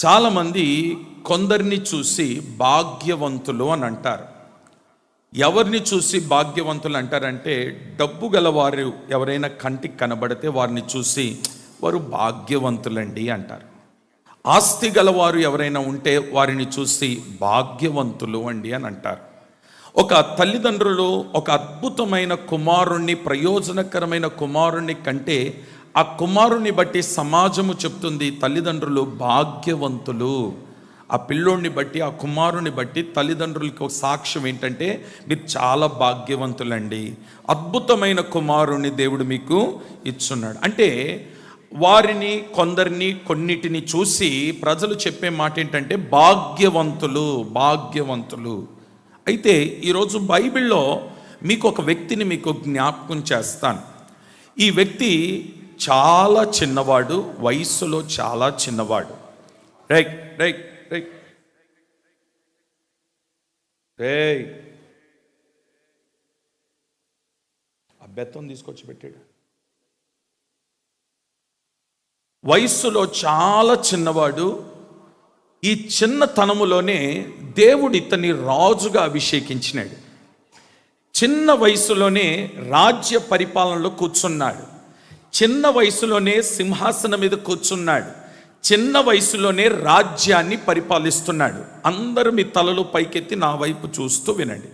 చాలామంది కొందరిని చూసి భాగ్యవంతులు అని అంటారు. ఎవరిని చూసి భాగ్యవంతులు అంటారంటే, డబ్బు గలవారు ఎవరైనా కంటికి కనబడితే వారిని చూసి వారు భాగ్యవంతులండి అంటారు. ఆస్తి గలవారు ఎవరైనా ఉంటే వారిని చూసి భాగ్యవంతులు అండి అని అంటారు. ఒక తల్లిదండ్రులు ఒక అద్భుతమైన కుమారుణ్ణి, ప్రయోజనకరమైన కుమారుణ్ణి కంటే ఆ కుమారుని బట్టి సమాజము చెప్తుంది తల్లిదండ్రులు భాగ్యవంతులు. ఆ పిల్లోడిని బట్టి, ఆ కుమారుని బట్టి తల్లిదండ్రులకి ఒక సాక్ష్యం ఏంటంటే, మీరు చాలా భాగ్యవంతులండి, అద్భుతమైన కుమారుని దేవుడు మీకు ఇచ్చున్నాడు అంటే. వారిని, కొందరిని, కొన్నిటిని చూసి ప్రజలు చెప్పే మాట ఏంటంటే భాగ్యవంతులు, భాగ్యవంతులు. అయితే ఈరోజు బైబిల్లో మీకు ఒక వ్యక్తిని మీకు జ్ఞాపకం చేస్తాను. ఈ వ్యక్తి చాలా చిన్నవాడు, వయస్సులో చాలా చిన్నవాడు. రైట్ రైట్ రైట్ రేయ్, ఆ బెత్తం తీసుకొచ్చి పెట్టాడు. వయస్సులో చాలా చిన్నవాడు. ఈ చిన్నతనములోనే దేవుడు ఇతన్ని రాజుగా అభిషేకించినాడు. చిన్న వయసులోనే రాజ్య పరిపాలనలో కూర్చున్నాడు. చిన్న వయసులోనే సింహాసనం మీద కూర్చున్నాడు. చిన్న వయసులోనే రాజ్యాన్ని పరిపాలిస్తున్నాడు. అందరూ మీ తలలు పైకెత్తి నా వైపు చూస్తూ వినండి.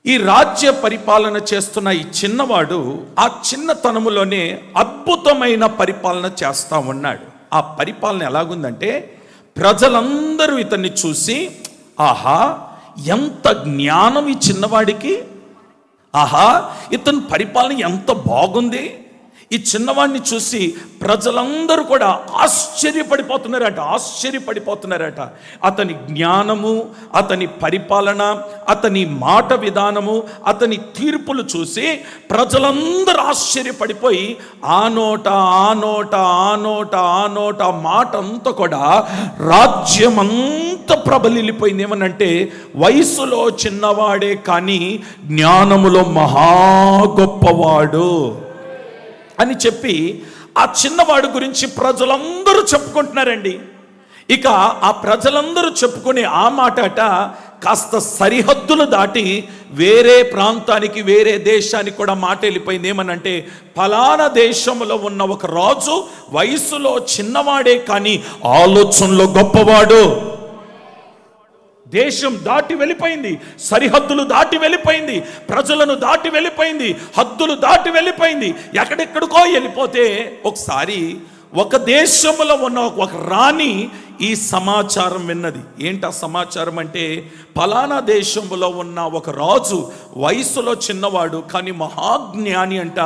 ఈ రాజ్య పరిపాలన చేస్తున్న ఈ చిన్నవాడు ఆ చిన్నతనములోనే అద్భుతమైన పరిపాలన చేస్తూ ఉన్నాడు. ఆ పరిపాలన ఎలాగుందంటే, ప్రజలందరూ ఇతన్ని చూసి, ఆహా ఎంత జ్ఞానం ఈ చిన్నవాడికి, ఆహా ఇతని పరిపాలన ఎంత బాగుంది. ఈ చిన్నవాడిని చూసి ప్రజలందరూ కూడా ఆశ్చర్యపడిపోతున్నారట. అతని జ్ఞానము, అతని పరిపాలన, అతని మాట విధానము, అతని తీర్పులు చూసి ప్రజలందరూ ఆశ్చర్యపడిపోయి ఆ నోట మాట అంతా కూడా రాజ్యమంతా ప్రబలిపోయింది. ఏమనంటే, వయసులో చిన్నవాడే కానీ జ్ఞానములో మహా గొప్పవాడు అని చెప్పి ఆ చిన్నవాడు గురించి ప్రజలందరూ చెప్పుకుంటున్నారండి. ఇక ఆ ప్రజలందరూ చెప్పుకునే ఆ మాట కాస్త సరిహద్దులు దాటి వేరే ప్రాంతానికి, వేరే దేశానికి కూడా మాట వెళ్ళిపోయింది. ఏమనంటే, ఫలానా దేశంలో ఉన్న ఒక రాజు వయసులో చిన్నవాడే కానీ ఆలోచనలో గొప్పవాడు. దేశం దాటి వెళ్ళిపోయింది, సరిహద్దులు దాటి వెళ్ళిపోయింది, ప్రజలను దాటి వెళ్ళిపోయింది, హద్దులు దాటి వెళ్ళిపోయింది, ఎక్కడెక్కడికో వెళ్ళిపోతే ఒకసారి ఒక దేశంలో ఉన్న ఒక రాణి ఈ సమాచారం విన్నది. ఏంటి ఆ సమాచారం అంటే, ఫలానా దేశంలో ఉన్న ఒక రాజు వయసులో చిన్నవాడు కానీ మహాజ్ఞాని అంట,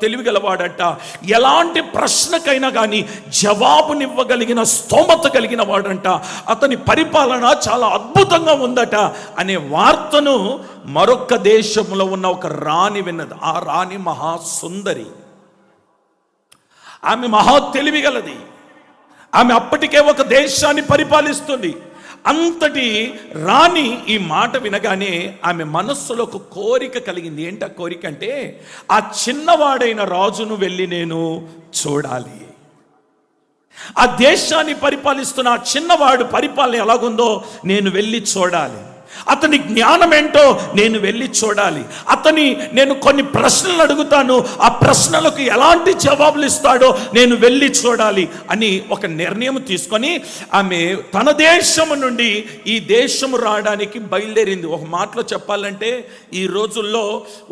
తెలివి గలవాడంట, ఎలాంటి ప్రశ్నకైనా కానీ జవాబునివ్వగలిగిన స్తోమత కలిగిన వాడంట, అతని పరిపాలన చాలా అద్భుతంగా ఉందట అనే వార్తను మరొక దేశంలో ఉన్న ఒక రాణి విన్నది. ఆ రాణి మహాసుందరి, ఆమె మహా తెలివిగలది. ఆమె అప్పటికే ఒక దేశాన్ని పరిపాలిస్తుంది. అంతటి రాణి ఈ మాట వినగానే ఆమె మనస్సులో ఒక కోరిక కలిగింది. ఏంటి ఆ కోరిక అంటే, ఆ చిన్నవాడైన రాజును వెళ్ళి నేను చూడాలి. ఆ దేశాన్ని పరిపాలిస్తున్న ఆ చిన్నవాడు పరిపాలన ఎలాగుందో నేను వెళ్ళి చూడాలి. అతని జ్ఞానం ఏంటో నేను వెళ్ళి చూడాలి. నేను కొన్ని ప్రశ్నలు అడుగుతాను, ఆ ప్రశ్నలకు ఎలాంటి జవాబులు ఇస్తాడో నేను వెళ్ళి చూడాలి అని ఒక నిర్ణయం తీసుకొని ఆమె తన దేశం నుండి ఈ దేశము రావడానికి బయలుదేరింది. ఒక మాటలో చెప్పాలంటే, ఈ రోజుల్లో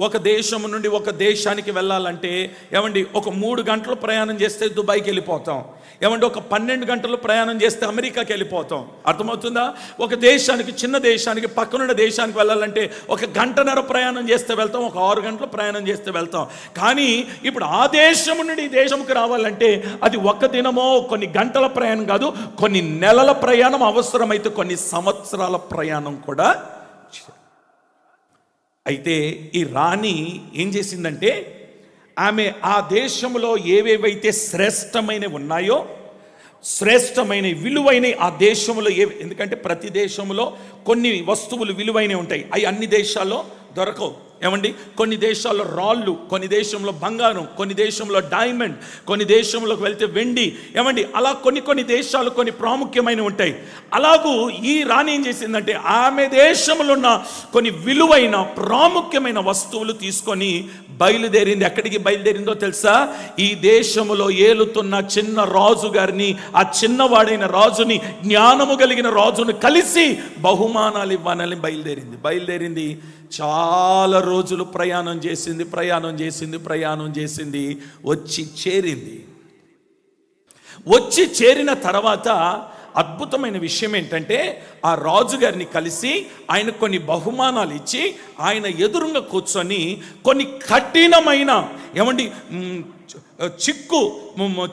ఒక దేశం నుండి ఒక దేశానికి వెళ్ళాలంటే ఏమండి, ఒక 3 గంటలు ప్రయాణం చేస్తే దుబాయ్కి వెళ్ళిపోతాం. ఏమంటే ఒక 12 గంటలు ప్రయాణం చేస్తే అమెరికాకి వెళ్ళిపోతాం. అర్థమవుతుందా? ఒక దేశానికి, చిన్న దేశానికి, పక్కనున్న దేశానికి వెళ్ళాలంటే 1 గంటన్నర ప్రయాణం చేస్తే వెళ్తాం, ఒక 6 గంటలు ప్రయాణం చేస్తే వెళ్తాం. కానీ ఇప్పుడు ఆ దేశం నుండి ఈ దేశంకి రావాలంటే అది 1 దినమో కొన్ని గంటల ప్రయాణం కాదు, కొన్ని నెలల ప్రయాణం, అవసరమైతే కొన్ని సంవత్సరాల ప్రయాణం కూడా. అయితే ఈ రాణి ఏం చేసిందంటే, ఆమె ఆ దేశంలో ఏవేవైతే శ్రేష్టమైనవి ఉన్నాయో, శ్రేష్టమైన విలువైన ఆ దేశంలో ఎందుకంటే ప్రతి దేశంలో కొన్ని వస్తువులు విలువైనవి ఉంటాయి, అవి అన్ని దేశాల్లో దొరకవు. ఏమండి, కొన్ని దేశాల్లో రాళ్ళు, కొన్ని దేశంలో బంగారం, కొన్ని దేశంలో డైమండ్, కొన్ని దేశంలోకి వెళ్తే వెండి. ఏమండి, అలా కొన్ని దేశాలు కొన్ని ప్రాముఖ్యమైనవి ఉంటాయి. అలాగూ ఈ రాణి ఏం చేసిందంటే ఆమె దేశంలో ఉన్న కొన్ని విలువైన ప్రాముఖ్యమైన వస్తువులు తీసుకొని బయలుదేరింది. ఎక్కడికి బయలుదేరిందో తెలుసా? ఈ దేశంలో ఏలుతున్న చిన్న రాజు గారిని, ఆ చిన్నవాడైన రాజుని, జ్ఞానము కలిగిన రాజుని కలిసి బహుమానాలు ఇవ్వాలని బయలుదేరింది. చాలా రోజులు ప్రయాణం చేసింది. వచ్చి చేరిన తర్వాత అద్భుతమైన విషయం ఏంటంటే, ఆ రాజుగారిని కలిసి ఆయన కొన్ని బహుమానాలు ఇచ్చి ఆయన ఎదురుగా కూర్చొని కొన్ని కఠినమైన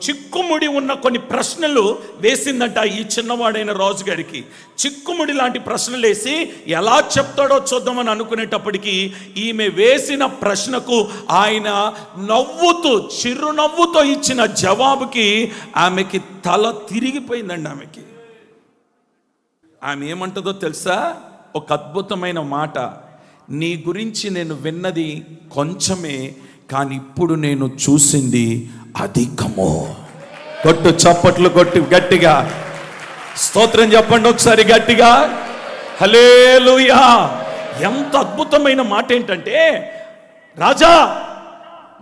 చిక్కుముడి ఉన్న కొన్ని ప్రశ్నలు వేసిందంట ఈ చిన్నవాడైన రాజుగారికి. చిక్కుముడి లాంటి ప్రశ్నలు వేసి ఎలా చెప్తాడో చూద్దామని అనుకునేటప్పటికీ ఈమె వేసిన ప్రశ్నకు ఆయన చిరునవ్వుతో ఇచ్చిన జవాబుకి ఆమెకి తల తిరిగిపోయిందండి. ఆమె ఏమంటుందో తెలుసా? ఒక అద్భుతమైన మాట, నీ గురించి నేను విన్నది కొంచెమే, కానీ ఇప్పుడు నేను చూసింది అధికము. కొట్టు చప్పట్లు కొట్టి గట్టిగా స్తోత్రం చెప్పండి ఒకసారి గట్టిగా. హల్లెలూయా! ఎంత అద్భుతమైన మాట ఏంటంటే, రాజా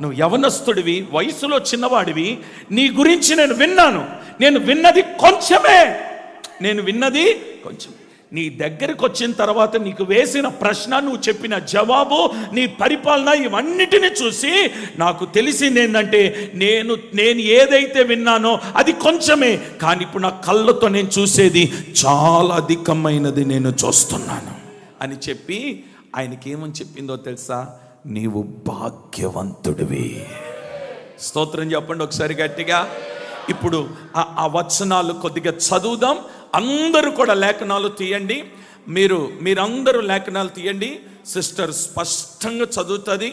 నువ్వు యవనస్తుడివి, వయసులో చిన్నవాడివి, నీ గురించి నేను విన్నది కొంచెమే. నీ దగ్గరికి వచ్చిన తర్వాత నీకు వేసిన ప్రశ్న, నువ్వు చెప్పిన జవాబు, నీ పరిపాలన, ఇవన్నిటిని చూసి నాకు తెలిసింది ఏంటంటే నేను ఏదైతే విన్నానో అది కొంచెమే, కానీ ఇప్పుడు నా కళ్ళతో నేను చూసేది చాలా అధికమైనది నేను చూస్తున్నాను అని చెప్పి ఆయనకి ఏమని చెప్పిందో తెలుసా? నీవు భాగ్యవంతుడివి. స్తోత్రం చెప్పండి ఒకసారి గట్టిగా. ఇప్పుడు ఆ వచనాలు కొద్దిగా చదువుదాం. అందరూ కూడా లేఖనాలు తీయండి. మీరందరూ లేఖనాలు తీయండి. సిస్టర్ స్పష్టంగా చదువుతుంది,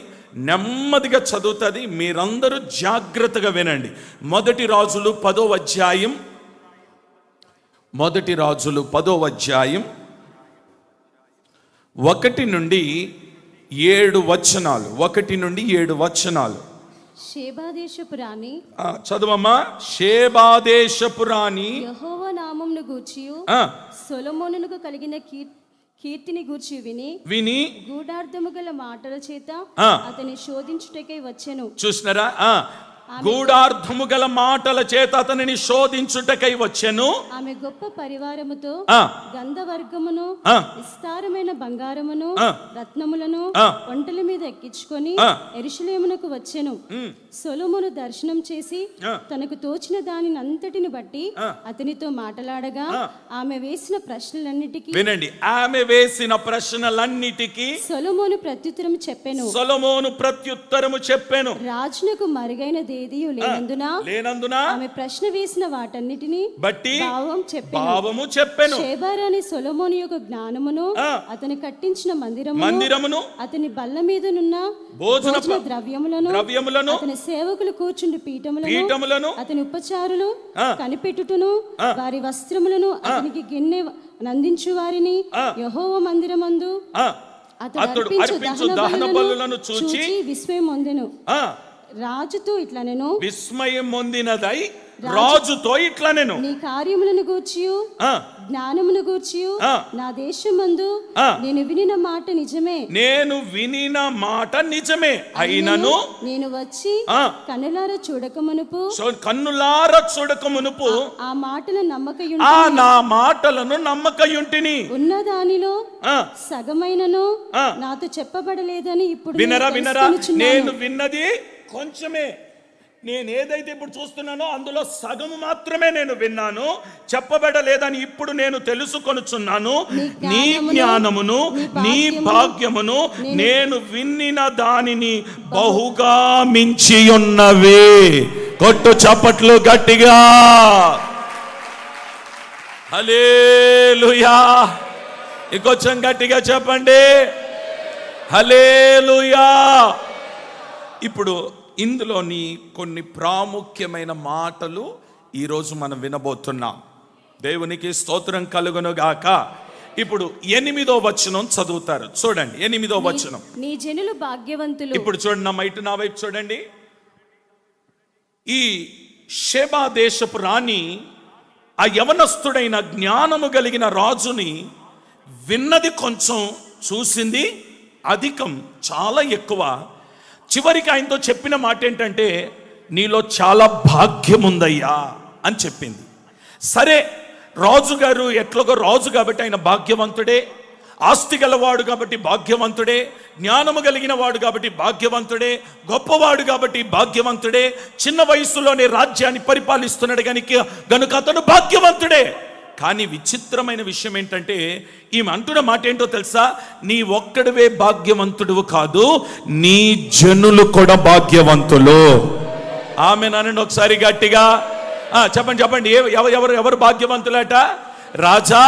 నెమ్మదిగా చదువుతుంది. మీరందరూ జాగ్రత్తగా వినండి. మొదటి రాజులు 10వ అధ్యాయం 1 నుండి 7 వచనాలు. షేబాదేశపు రాణి, చదువమ్మా. షేబాదేశపు రాణి యెహోవా నామమును గూర్చియు సొలొమోనునకు కలిగిన కీర్తిని గూర్చి విని గూఢార్థము గల మాటల చేత అతని శోధించుటకై వచ్చెను. చూసినారా? గూఢార్థము గల మాటల చేత అతనిని శోధించుటకై వచ్చెను. ఆమె గొప్ప పరివారముతో గంధవర్గమును, విస్తారమైన బంగారమును, రత్నములను ఒంటల మీద ఎక్కించుకొని యెరూషలేమునకు వచ్చెను. సొలొమోను దర్శనం చేసి తనకు తోచిన దానిని అంతటిని బట్టి అతనితో మాట్లాడగా ఆమె వేసిన ప్రశ్నలన్నిటికీ సొలొమోను ప్రత్యుత్తరము చెప్పెను. రాజునకు మరుగైన లేనందున ఆమె ప్రశ్న వేసిన వాటన్నిటిని బట్టి భావము చెప్పెను. షేబారాణి సొలొమోను యొక్క జ్ఞానమును, అతని కట్టించిన మందిరమును, అతని బల్ల మీదనున్న భోజన ద్రవ్యములను, అతని సేవకులు కూర్చుండి పీఠములను, అతని ఉపచారులు కనిపెట్టుటను, వారి వస్త్రములను, అతనికి గిన్నె నందించు వారిని, యెహోవా మందిరమందు అతడు అర్పించు దహన బలులను చూచి విస్మయం పొందెను. రాజుతో ఇట్లా నేను విస్మయం పొందినదై రాజుతో ఇట్లా నేను నీ కార్యములను గూర్చియు జ్ఞానమును గూర్చియు నా దేశమందు నేను వినిన మాట నిజమే అయినను నేను వచ్చి కన్నులార చూడకమునుపు ఆ మాటలను నమ్మకయుంటిని ఉన్న దానిలో సగమైనను నాతో చెప్పబడలేదని ఇప్పుడు వినరా నేను విన్నది కొంచెమే. నేను ఏదైతే ఇప్పుడు చూస్తున్నానో అందులో సగము మాత్రమే నేను విన్నాను, చెప్పబడలేదని ఇప్పుడు నేను తెలుసుకొనుచున్నాను. నీ జ్ఞానమును, నీ భాగ్యమును నేను విన్న దానిని బహుగా మించి ఉన్నవే. కొట్టు చప్పట్లు గట్టిగా. హల్లెలూయా. ఇంకొంచెం గట్టిగా చెప్పండి. హల్లెలూయా. ఇప్పుడు ఇందులోని కొన్ని ప్రాముఖ్యమైన మాటలు ఈరోజు మనం వినబోతున్నాం. దేవునికి స్తోత్రం కలుగును గాక. ఇప్పుడు 8వ వచనం చదువుతారు, చూడండి 8వ వచనం. నీ జనులు భాగ్యవంతులు. ఇప్పుడు చూడండి, నా వైపు చూడండి. ఈ షేబా దేశపు రాణి ఆ యవనస్తుడైన జ్ఞానము కలిగిన రాజుని విన్నది కొంచెం, చూసింది అధికం, చాలా ఎక్కువ. చివరికి ఆయనతో చెప్పిన మాట ఏంటంటే, నీలో చాలా భాగ్యం ఉందయ్యా అని చెప్పింది. సరే, రాజుగారు ఎట్లాగో రాజు కాబట్టి ఆయన భాగ్యవంతుడే, ఆస్తి గలవాడు కాబట్టి భాగ్యవంతుడే, జ్ఞానము కలిగిన వాడు కాబట్టి భాగ్యవంతుడే, గొప్పవాడు కాబట్టి భాగ్యవంతుడే, చిన్న వయసులోనే రాజ్యాన్ని పరిపాలిస్తున్నాడు గనుక అతను భాగ్యవంతుడే. కానీ విచిత్రమైన విషయం ఏంటంటే, ఈమె అంటున్న మాట ఏంటో తెలుసా? నీ ఒక్కడివే భాగ్యవంతుడు కాదు, నీ జనులు కూడా భాగ్యవంతులు. ఆమె నన్ను ఒకసారి గట్టిగా చెప్పండి. ఎవరు భాగ్యవంతులట? రాజా,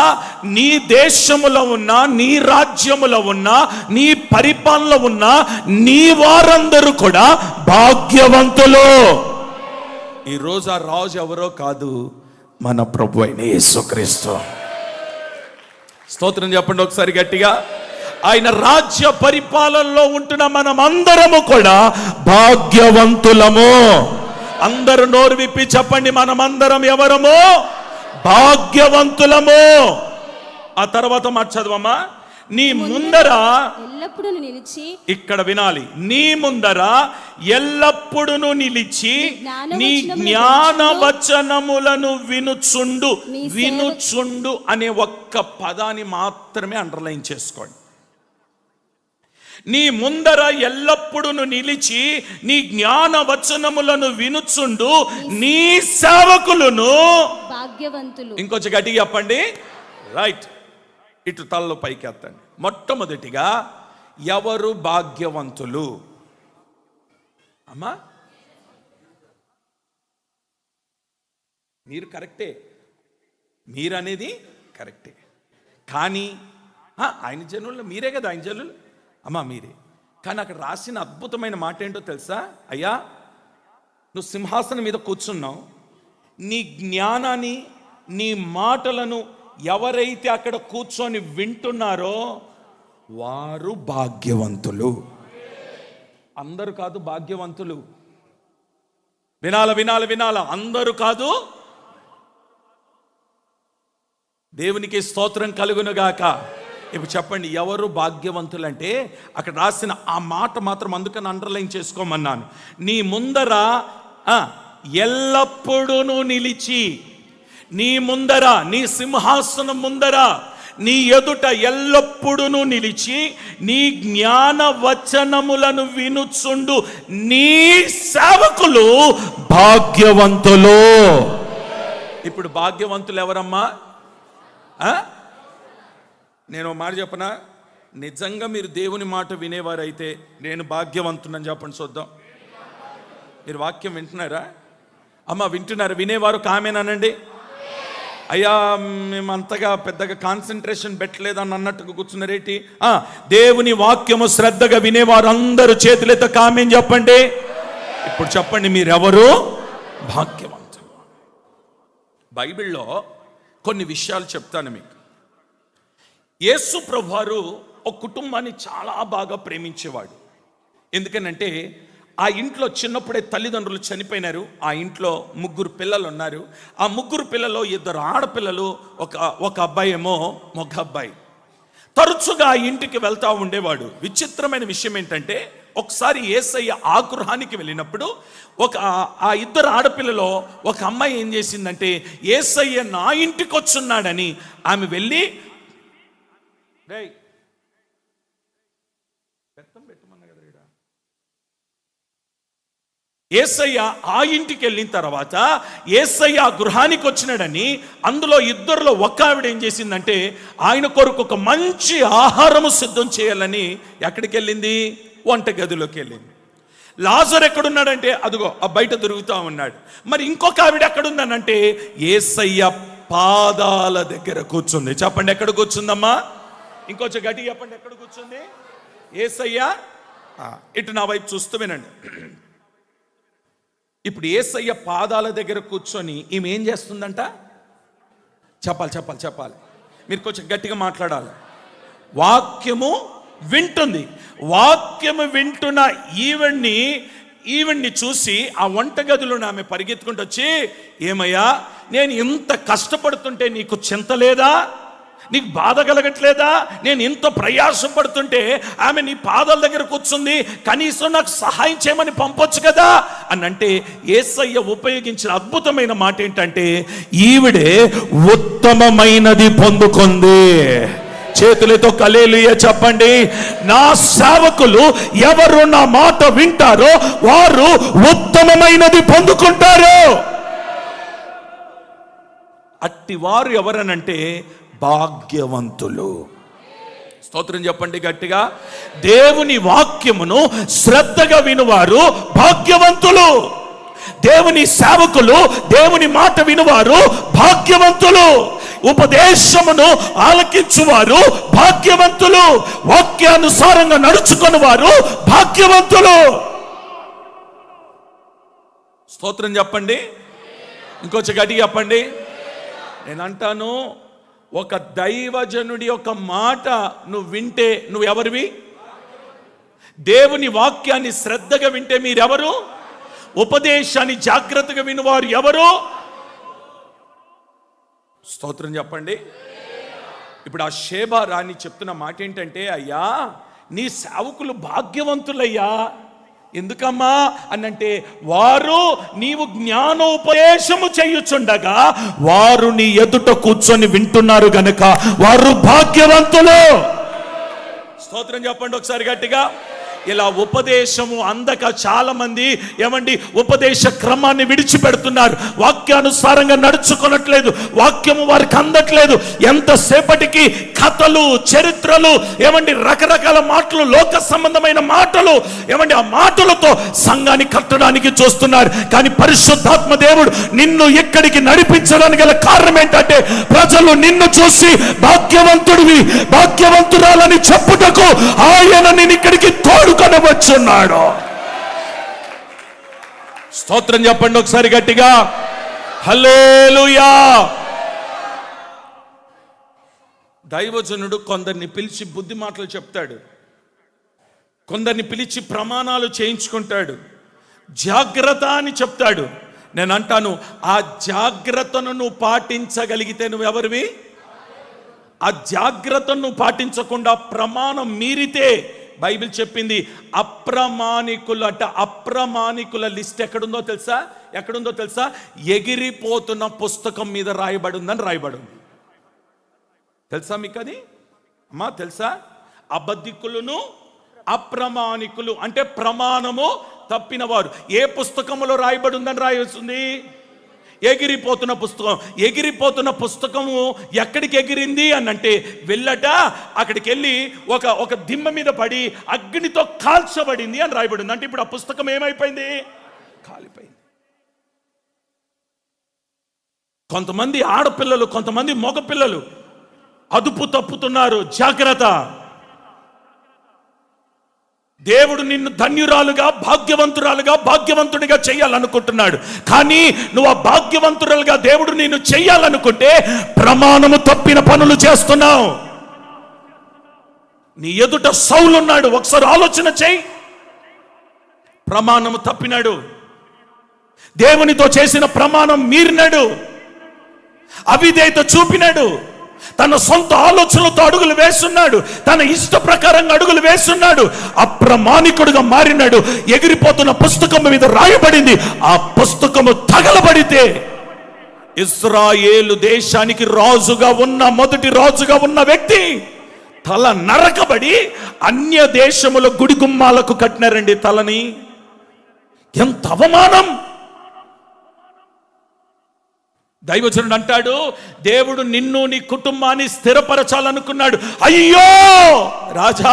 నీ దేశములో ఉన్న, నీ రాజ్యములో ఉన్న, నీ పరిపాలనలో ఉన్న నీ వారందరూ కూడా భాగ్యవంతులు. ఈరోజు ఆ రాజు ఎవరో కాదు, మన ప్రభు అయిన యేసుక్రీస్తు. స్తోత్రం చెప్పండి ఒకసారి గట్టిగా. ఆయన రాజ్య పరిపాలనలో ఉంటున్న మనం అందరము కూడా భాగ్యవంతులము. అందరూ నోరు విప్పి చెప్పండి, మనమందరం ఎవరము? భాగ్యవంతులము. ఆ తర్వాత మాట చదవమ్మా. నీ ముందర ఎల్లప్పుడూ నిలిచి, ఇక్కడ వినాలి, నీ ముందర ఎల్లప్పుడూ నిలిచి నీ జ్ఞాన వచనములను వినుచుండు అనే ఒక్క పదాన్ని మాత్రమే అండర్లైన్ చేసుకోండి. నీ ముందర ఎల్లప్పుడూ నిలిచి నీ జ్ఞాన వచనములను వినుచుండు నీ సేవకులను భాగ్యవంతులు. ఇంకొంచెం గట్టిగా చెప్పండి. రైట్, ఇటు తలలో పైకి ఎత్తండి. మొట్టమొదటిగా ఎవరు భాగ్యవంతులు? అమ్మా, మీరు కరెక్టే, మీరు అనేది కరెక్టే. కానీ ఆయన జనులు మీరే కదా, ఆయన జనులు అమ్మా మీరే. కానీ అక్కడ రాసిన అద్భుతమైన మాట ఏంటో తెలుసా? అయ్యా, నువ్వు సింహాసనం మీద కూర్చున్నావు, నీ జ్ఞానాన్ని, నీ మాటలను ఎవరైతే అక్కడ కూర్చొని వింటున్నారో వారు భాగ్యవంతులు. అందరూ కాదు భాగ్యవంతులు. వినాల అందరూ కాదు. దేవునికి స్తోత్రం కలుగునుగాక. ఇప్పుడు చెప్పండి, ఎవరు భాగ్యవంతులు అంటే అక్కడ రాసిన ఆ మాట మాత్రం అందుకని అండర్లైన్ చేసుకోమన్నాను. నీ ముందర ఎల్లప్పుడూ నిలిచి, నీ ముందర, నీ సింహాసనం ముందర, నీ ఎదుట ఎల్లప్పుడూ నిలిచి నీ జ్ఞాన వచనములను వినుచుండు నీ సేవకులు భాగ్యవంతులు. ఇప్పుడు భాగ్యవంతులు ఎవరమ్మా? నేను మాట చెప్పనా? నిజంగా మీరు దేవుని మాట వినేవారైతే నేను భాగ్యవంతునని చెప్పండి చూద్దాం. మీరు వాక్యం వింటున్నారా? అమ్మ వింటున్నారా? వినేవారు కామేనానండి. అయ్యా, మేము అంతగా పెద్దగా కాన్సన్ట్రేషన్ పెట్టలేదని అన్నట్టుగా కూర్చున్నారేంటి? దేవుని వాక్యము శ్రద్ధగా వినేవారు అందరూ చేతులెత్త కామేని చెప్పండి. ఇప్పుడు చెప్పండి, మీరెవరు భాగ్యవంతులు? బైబిల్లో కొన్ని విషయాలు చెప్తాను మీకు. యేసు ప్రభువారు ఒక కుటుంబాన్ని చాలా బాగా ప్రేమించేవాడు. ఎందుకనంటే ఆ ఇంట్లో చిన్నప్పుడే తల్లిదండ్రులు చనిపోయినారు. ఆ ఇంట్లో 3 పిల్లలు ఉన్నారు. ఆ 3 పిల్లలు 2 ఆడపిల్లలు, ఒక అబ్బాయి ఏమో మగ అబ్బాయి. తరచుగా ఆ ఇంటికి వెళ్తా ఉండేవాడు. విచిత్రమైన విషయం ఏంటంటే, ఒకసారి యేసయ్య ఆ గృహానికి వెళ్ళినప్పుడు ఆ 2 ఆడపిల్లలో ఒక అమ్మాయి ఏం చేసిందంటే, యేసయ్య నా ఇంటికి వచ్చున్నాడని ఆమె వెళ్ళి యేసయ్య ఆ ఇంటికి వెళ్ళిన తర్వాత యేసయ్య ఆ గృహానికి వచ్చినాడని, అందులో 2లో ఒక ఆవిడ ఏం చేసిందంటే ఆయన కొరకు ఒక మంచి ఆహారము సిద్ధం చేయాలని ఎక్కడికి వెళ్ళింది? వంటగదిలోకి వెళ్ళింది. లాజరు ఎక్కడున్నాడంటే అదిగో ఆ బయట దొరుకుతా ఉన్నాడు. మరి ఇంకొక ఆవిడ ఎక్కడుందనంటే యేసయ్య పాదాల దగ్గర కూర్చుంది. చెప్పండి, ఎక్కడ కూర్చుందమ్మా? ఇంకొంచెం గట్టిగా చెప్పండి, ఎక్కడ కూర్చుంది? యేసయ్య. ఇటు నా వైపు చూస్తూ వినండి. ఇప్పుడు యేసయ్య పాదాల దగ్గర కూర్చొని ఈమె ఏం చేస్తుందంట? చెప్పాలి. మీరు కొంచెం గట్టిగా మాట్లాడాలి. వాక్యము వింటుంది. వాక్యము వింటున్న ఈవెన్ని చూసి ఆ వంటగదిలో ఆమె పరిగెత్తుకుంటూ వచ్చి, ఏమయ్యా, నేను ఇంత కష్టపడుతుంటే నీకు చింత లేదా? నీకు బాధ కలగట్లేదా? నేను ఇంత ప్రయాసపడుతుంటే ఆమె నీ పాదాల దగ్గర కూర్చుంది, కనీసం నాకు సహాయం చేయమని పంపొచ్చు కదా అని అంటే, యేసయ్య ఉపయోగించిన అద్భుతమైన మాట ఏంటంటే, ఈవిడే ఉత్తమమైనది పొందుకుంది. చేతులతో హల్లెలూయా చెప్పండి. నా సేవకులు ఎవరు నా మాట వింటారో వారు ఉత్తమమైనది పొందుకుంటారు. అట్టి వారు ఎవరనంటే భాగ్యవంతులు. స్తోత్రం చెప్పండి గట్టిగా. దేవుని వాక్యమును శ్రద్ధగా వినువారు భాగ్యవంతులు. దేవుని సేవకులు దేవుని మాట వినువారు భాగ్యవంతులు. ఉపదేశమును ఆలకించువారు భాగ్యవంతులు. వాక్యానుసారంగా నడుచుకుని వారు భాగ్యవంతులు. స్తోత్రం చెప్పండి. ఇంకొంచెం గట్టిగా చెప్పండి. నేను అంటాను, ఒక దైవజనుడి యొక్క మాట నువ్వు వింటే నువ్వు ఎవరివి? దేవుని వాక్యాన్ని శ్రద్ధగా వింటే మీరెవరు? ఉపదేశాన్ని జాగ్రత్తగా వినువారు ఎవరు? స్తోత్రం చెప్పండి. ఇప్పుడు ఆ షేబా రాణి చెప్తున్న మాట ఏంటంటే, అయ్యా నీ సేవకులు భాగ్యవంతులయ్యా. ఎందుకమ్మా అనంటే, వారు నీవు జ్ఞానోపదేశము చేయుచుండగా వారు నీ ఎదుట కూర్చొని వింటున్నారు గనుక వారు భాగ్యవంతులు. స్తోత్రం చెప్పండి ఒకసారి గట్టిగా. ఇలా ఉపదేశము అందక చాలా మంది ఏమండి ఉపదేశ క్రమాన్ని విడిచిపెడుతున్నారు. వాక్యానుసారంగా నడుచుకోనట్లేదు. వాక్యము వారికి అందట్లేదు. ఎంతసేపటికి కథలు, చరిత్రలు, ఏమండి రకరకాల మాటలు, లోక సంబంధమైన మాటలు, ఏమండి ఆ మాటలతో సంఘాన్ని కట్టడానికి చూస్తున్నారు. కానీ పరిశుద్ధాత్మ దేవుడు నిన్ను ఇక్కడికి నడిపించడానికి గల కారణం ఏంటంటే, ప్రజలు నిన్ను చూసి భాగ్యవంతుడివి, భాగ్యవంతురాలని చెప్పుటకు ఆయన నిన్ను ఇక్కడికి తోడుకొనవచ్చున్నాడు. స్తోత్రం చెప్పండి ఒకసారి గట్టిగా. హల్లెలూయా. దైవజనుడు కొందరిని పిలిచి బుద్ధి మాటలు చెప్తాడు, కొందరిని పిలిచి ప్రమాణాలు చేయించుకుంటాడు, జాగ్రత్త అని చెప్తాడు. నేను అంటాను, ఆ జాగ్రత్తను నువ్వు పాటించగలిగితే నువ్వెవరివి? ఆ జాగ్రత్తను నువ్వు పాటించకుండా ప్రమాణం మీరితే, బైబిల్ చెప్పింది అప్రమాణికులు అంట. అప్రమాణికుల లిస్ట్ ఎక్కడుందో తెలుసా? ఎక్కడుందో తెలుసా? ఎగిరిపోతున్న పుస్తకం మీద రాయబడి ఉందని రాయబడి ఉంది. తెలుసా మీకు అది? అమ్మా తెలుసా? అబద్ధికులను అప్రమాణికులు అంటే ప్రమాణము తప్పిన వారు. ఏ పుస్తకములో రాయబడి ఉందని రాయవలసింది? ఎగిరిపోతున్న పుస్తకం. ఎగిరిపోతున్న పుస్తకము ఎక్కడికి ఎగిరింది అని అంటే, వెళ్ళట అక్కడికి వెళ్ళి ఒక దిమ్మ మీద పడి అగ్నితో కాల్చబడింది అని రాయబడింది. అంటే ఇప్పుడు ఆ పుస్తకం ఏమైపోయింది? కాలిపోయింది. కొంతమంది ఆడపిల్లలు, కొంతమంది మగపిల్లలు అదుపు తప్పుతున్నారు. జాగ్రత్త. దేవుడు నిన్ను ధన్యురాలుగా, భాగ్యవంతురాలుగా, భాగ్యవంతుడిగా చేయాలనుకుంటున్నాడు. కానీ నువ్వు ఆ భాగ్యవంతురాలుగా దేవుడు నిన్ను చేయాలనుకుంటే ప్రమాణము తప్పిన పనులు చేస్తున్నావు. నీ ఎదుట సౌలు ఉన్నాడు. ఒకసారి ఆలోచన చేయి. ప్రమాణము తప్పినాడు. దేవునితో చేసిన ప్రమాణం మీరినాడు. అవిధేయత చూపినాడు. తన సొంత ఆలోచనలతో అడుగులు వేస్తున్నాడు. తన ఇష్ట ప్రకారంగా అడుగులు వేస్తున్నాడు. అప్రమాణికుడుగా మారినాడు. ఎగిరిపోతున్న పుస్తకం మీద రాయబడింది. ఆ పుస్తకము తగలబడితే ఇశ్రాయేలు దేశానికి రాజుగా ఉన్న, మొదటి రాజుగా ఉన్న వ్యక్తి తల నరకబడి అన్య దేశముల గుడి గుమ్మాలకు కట్టినారండి తలని. ఎంత అవమానం! దైవజనుడు అంటాడు, దేవుడు నిన్ను, నీ కుటుంబాన్ని స్థిరపరచాలనుకున్నాడు. అయ్యో రాజా,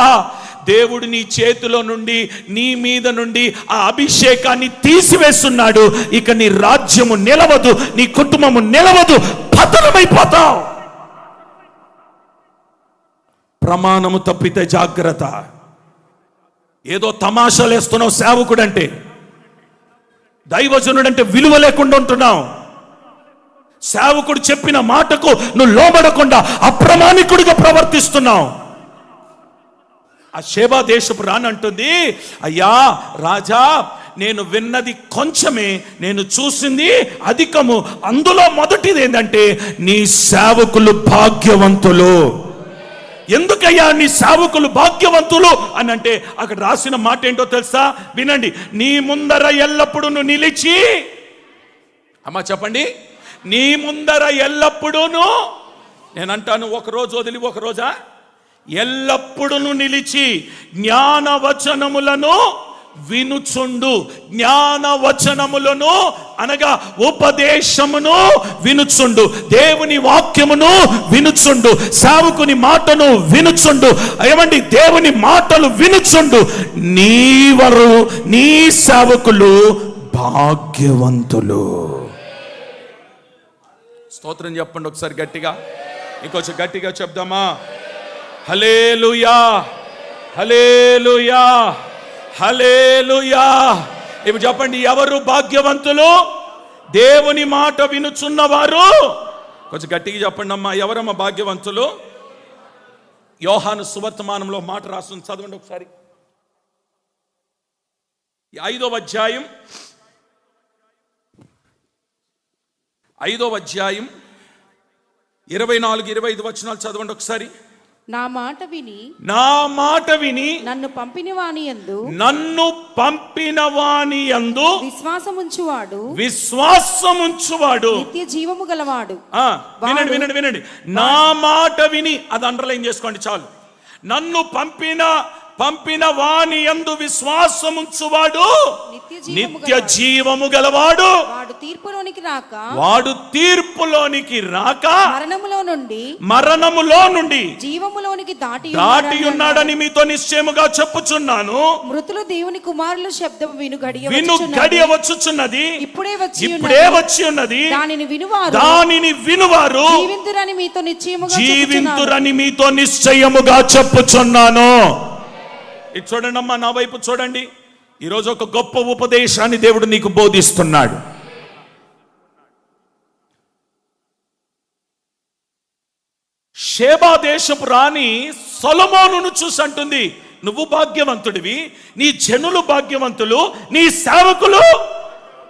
దేవుడు నీ చేతిలో నుండి, నీ మీద నుండి ఆ అభిషేకాన్ని తీసివేస్తున్నాడు. ఇక నీ రాజ్యము నిలవదు, నీ కుటుంబము నిలవదు, పతనమైపోతావు. ప్రమాణము తప్పితే జాగ్రత్త. ఏదో తమాషాలు వేస్తున్నావు సేవకుడు అంటే, దైవజనుడు అంటే విలువ లేకుండా ఉంటున్నావు. సేవకుడు చెప్పిన మాటకు నువ్వు లోబడకుండా అప్రమాణికుడిగా ప్రవర్తిస్తున్నావు. ఆ షేబా దేశపు రాణి అంటుంది, అయ్యా రాజా, నేను విన్నది కొంచెమే, నేను చూసింది అధికము. అందులో మొదటిది ఏంటంటే నీ సేవకులు భాగ్యవంతులు. ఎందుకయ్యా నీ సేవకులు భాగ్యవంతులు అని అంటే అక్కడ రాసిన మాట ఏంటో తెలుసా? వినండి. నీ ముందర ఎల్లప్పుడూ నిలిచి, అమ్మా చెప్పండి, నీ ముందర ఎల్లప్పుడూ, నేనంటాను ఒక రోజు వదిలి ఒక రోజా, ఎల్లప్పుడూ నిలిచి జ్ఞానవచనములను వినుచుండు. జ్ఞానవచనములను అనగా ఉపదేశమును వినుచుండు, దేవుని వాక్యమును వినుచుండు, సేవకుని మాటను వినుచుండు. ఏమండి, దేవుని మాటలు వినుచుండు. నీ సేవకులు భాగ్యవంతులు. స్తోత్రం చెప్పండి ఒకసారి గట్టిగా, ఇంకొంచెం గట్టిగా చెప్దామా? హల్లెలూయా, హల్లెలూయా, హల్లెలూయా. ఇప్పుడు చెప్పండి, ఎవరు భాగ్యవంతులు? దేవుని మాట వినుచున్నవారు. కొంచెం గట్టిగా చెప్పండి అమ్మా, ఎవరమ్మా భాగ్యవంతులు? యోహాను సువర్తమానంలో మాట రాస్తుంది, చదవండి ఒకసారి. 5వ అధ్యాయం 24-25 వచనాలు చదవండి ఒకసారి. నా మాట విని నన్ను పంపిన వాని యందు విశ్వాసముంచువాడు నిత్య జీవము గలవాడు. వినండి. నా మాట విని, అది అండర్లైన్ చేసుకోండి చాలు. నన్ను పంపిన వాని యందు విశ్వాసముంచువాడు నిత్య జీవము గలవాడు. వాడు తీర్పులోనికి రాక మరణములో నుండి జీవములోనికి దాటి ఉన్నాడని మీతో నిశ్చయముగా చెప్పుచున్నాను. మృతులు దేవుని కుమారుల శబ్దము విను గడియ వచ్చుచున్నది, ఇప్పుడే వచ్చి ఉన్నది. దానిని వినువారు జీవింతురని మీతో నిశ్చయముగా చెప్పుచున్నాను. ఇది చూడండి అమ్మా, నా వైపు చూడండి. ఈరోజు ఒక గొప్ప ఉపదేశాన్ని దేవుడు నీకు బోధిస్తున్నాడు. షేబా దేశపు రాణి సొలొమోనును చూసి అంటుంది, నువ్వు భాగ్యవంతుడివి, నీ జనులు భాగ్యవంతులు, నీ సేవకులు.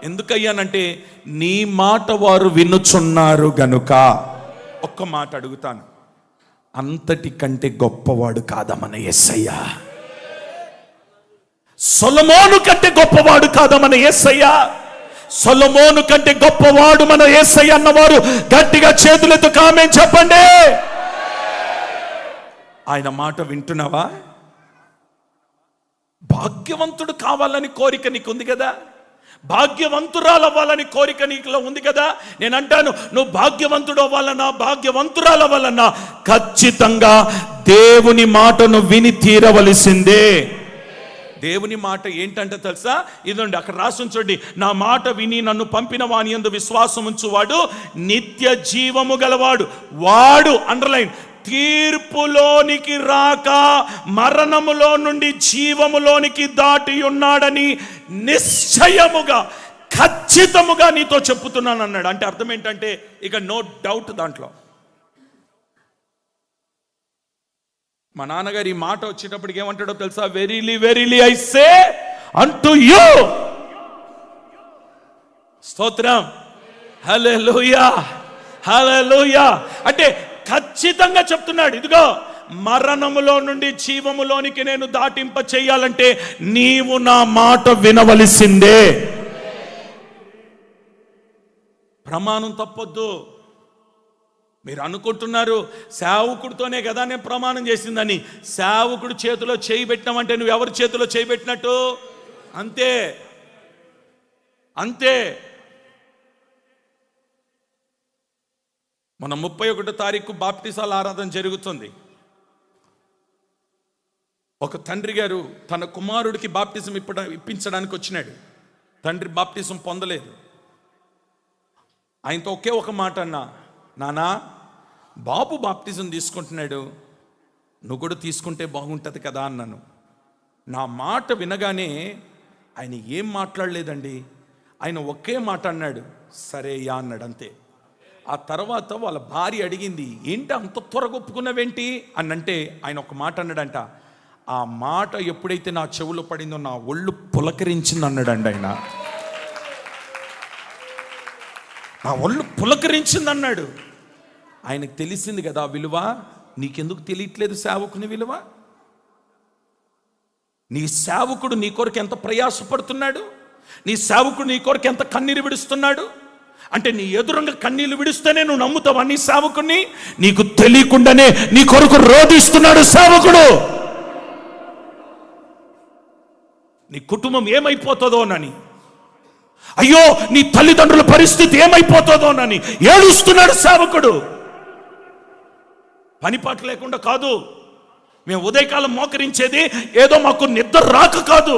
ఎందుకయ్యానంటే నీ మాట వారు వినుచున్నారు గనుక. ఒక్క మాట అడుగుతాను, అంతటి కంటే గొప్పవాడు కాదా మన యేసయ్య? సొలొమోను కంటే గొప్పవాడు కాదా మన యేసయ్య? సొలొమోను కంటే గొప్పవాడు మన యేసయ్య అన్నవారు గట్టిగా చేతులెత్తి కామెంట్ చెప్పండి. ఆయన మాట వింటున్నావా? భాగ్యవంతుడు కావాలని కోరిక నీకు ఉంది కదా, భాగ్యవంతురాలు అవ్వాలని కోరిక నీకులో ఉంది కదా. నేను అంటాను, నువ్వు భాగ్యవంతుడు భాగ్యవంతురాలు అవ్వాలన్నా ఖచ్చితంగా దేవుని మాటను విని తీరవలసిందే. దేవుని మాట ఏంటంటే తెలుసా? ఇదండి, అక్కడ రాసి ఉంచండి. నా మాట విని నన్ను పంపిన వాని యందు విశ్వాసం ఉంచువాడు నిత్య జీవము గలవాడు. వాడు అండర్లైన్, తీర్పులోనికి రాక మరణములో నుండి జీవములోనికి దాటి ఉన్నాడని నిశ్చయముగా ఖచ్చితముగా నీతో చెప్పుతున్నాను అన్నాడు. అంటే అర్థం ఏంటంటే ఇక నో డౌట్ దాంట్లో. మా నాన్నగారు ఈ మాట వచ్చేటప్పటికి ఏమంటాడో తెలుసా? Verily verily I say unto you. స్తోత్రం, హల్లెలూయా, హల్లెలూయా. అంటే ఖచ్చితంగా చెప్తున్నాడు, ఇదిగో మరణములో నుండి జీవములోనికి నేను దాటింప చెయ్యాలంటే నీవు నా మాట వినవలసిందే. ప్రమాణం తప్పొద్దు. మీరు అనుకుంటున్నారు సేవకుడితోనే కదా నేను ప్రమాణం చేసిందని. సేవకుడు చేతిలో చేయి పెట్టినామంటే నువ్వు ఎవరి చేతిలో చేయి పెట్టినట్టు? అంతే అంతే. మన 31వ తారీఖు బాప్టిసాల ఆరాధన జరుగుతుంది. ఒక తండ్రి గారు తన కుమారుడికి బాప్టిజం ఇప్పించడానికి వచ్చినాడు. తండ్రి బాప్టిజం పొందలేదు. ఆయనతో ఒకే ఒక మాట అన్నా, నానా బాబు బాప్టిజం తీసుకుంటున్నాడు, నువ్వు కూడా తీసుకుంటే బాగుంటుంది కదా అన్నాను. నా మాట వినగానే ఆయన ఏం మాట్లాడలేదండి. ఆయన ఒకే మాట అన్నాడు, సరే యా అన్నాడు, అంతే. ఆ తర్వాత వాళ్ళ భార్య అడిగింది, ఏంటి అంత త్వరగా ఒప్పుకున్నావేంటి అని అంటే ఆయన ఒక మాట అన్నాడంట. ఆ మాట ఎప్పుడైతే నా చెవులో పడిందో నా ఒళ్ళు పులకరించింది అన్నాడండి ఆయన. నా ఒళ్ళు పులకరించింది అన్నాడు. ఆయనకు తెలిసింది కదా విలువ. నీకెందుకు తెలియట్లేదు సేవకుని విలువ? నీ సేవకుడు నీ కొరకు ఎంత ప్రయాసపడుతున్నాడు, నీ సేవకుడు నీ కొరకు ఎంత కన్నీరు విడుస్తున్నాడు అంటే నీ ఎదురుగా కన్నీళ్లు విడిస్తేనే నువ్వు నమ్ముతావా నీ సేవకుడిని? నీకు తెలియకుండానే నీ కొరకు రోధిస్తున్నాడు సేవకుడు. నీ కుటుంబం ఏమైపోతుందోనని, అయ్యో నీ తల్లిదండ్రుల పరిస్థితి ఏమైపోతుందోనని ఏడుస్తున్నాడు సేవకుడు. పనిపాటు లేకుండా కాదు, మేము ఉదయకాలం మోకరించేది ఏదో మాకు నిద్ర రాక కాదు.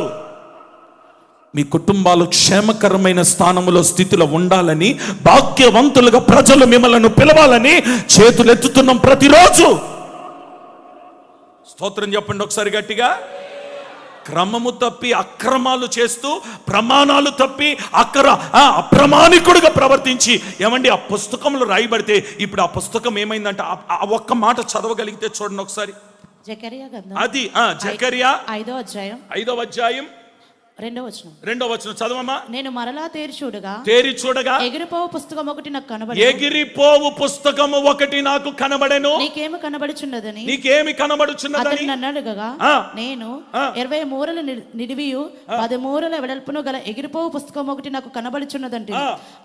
మీ కుటుంబాలు క్షేమకరమైన స్థానంలో స్థితిలో ఉండాలని, భాగ్యవంతులుగా ప్రజలు మిమ్మల్ని పిలవాలని చేతులు ఎత్తుతున్నాం ప్రతిరోజు. స్తోత్రం చెప్పండి ఒకసారి గట్టిగా. క్రమము తప్పి అక్రమాలు చేస్తూ, ప్రమాణాలు తప్పి అప్రమాణికుడిగా ప్రవర్తించి, ఏమండి ఆ పుస్తకంలో రాయబడితే ఇప్పుడు ఆ పుస్తకం ఏమైందంటే ఆ ఒక్క మాట చదవగలిగితే చూడండి ఒకసారి. జకర్యా గ్రంథం అది జకర్యా 5వ అధ్యాయం 5వ అధ్యాయం 2వ వచనం చదవమ్మా. నేను మరలా తేరి చూడగా ఎగిరిపోవు పుస్తకం ఒకటి నాకు కనబడెను. ఎగిరిపోవు పుస్తకము ఒకటి నాకు కనబడెను. నీకేమి కనబడుచున్నదని నన్ను అడగగా, నేను 20 మూరల నిడివియు 10 మూరల వెడల్పును గల ఎగిరిపోవు పుస్తకం ఒకటి నాకు కనబడుచున్నదంటే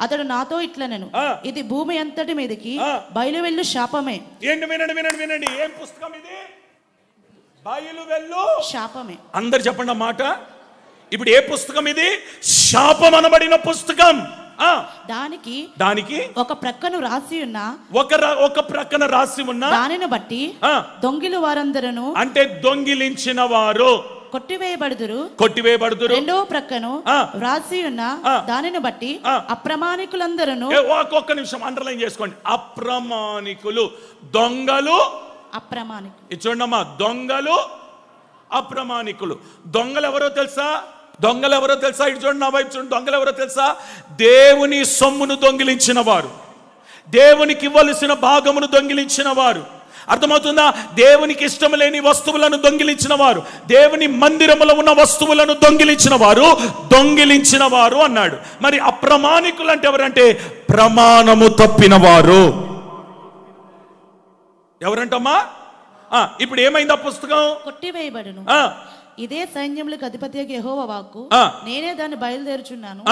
అతడు నాతో ఇట్లనెను, ఇది భూమి అంతటి మీదకి బయలు వెళ్ళు శాపమే. వినండి ఏం పుస్తకం ఇది? బయలు వెళ్ళు శాపమే. అందరు చెప్పండి ఆ మాట. ఇప్పుడు ఏ పుస్తకం ఇది? శాపం అనబడిన పుస్తకం. దానికి ఒక ప్రక్కను రాసి ఉన్న ఒక ప్రక్కన రాసి ఉన్న దానిని బట్టి దొంగిలు వారందరూ, అంటే దొంగిలించిన వారు కొట్టివేయబడుదురు. రెండో ప్రక్కను రాసి ఉన్న దానిని బట్టి అప్రమాణికులందరూ. ఒక్క నిమిషం అండర్లైన్ చేసుకోండి. అప్రమాణికులు, దొంగలు, అప్రమాణికులు. ఇది చూడమ్మా, దొంగలు, అప్రమాణికులు. దొంగలు ఎవరో తెలుసా? ఇటు చూడండి, నా వైపు చూడండి. దొంగలు ఎవరో తెలుసా? దేవుని సొమ్మును దొంగిలించిన వారు, దేవునికి ఇవ్వవలసిన భాగమును దొంగిలించిన వారు. అర్థమవుతుందా? దేవునికి ఇష్టం లేని వస్తువులను దొంగిలించిన వారు, దేవుని మందిరములో ఉన్న వస్తువులను దొంగిలించిన వారు అన్నాడు. మరి అప్రమాణికులు అంటే ఎవరంటే ప్రమాణము తప్పిన వారు. ఎవరంటమ్మా? ఇప్పుడు ఏమైంది? ఆ పుస్తకం కొట్టివేయబడును. ఇదే సైన్యములకు అధిపతి యెహోవా వాక్కు. నేనే దాన్ని బయలుదేరుచున్నాను.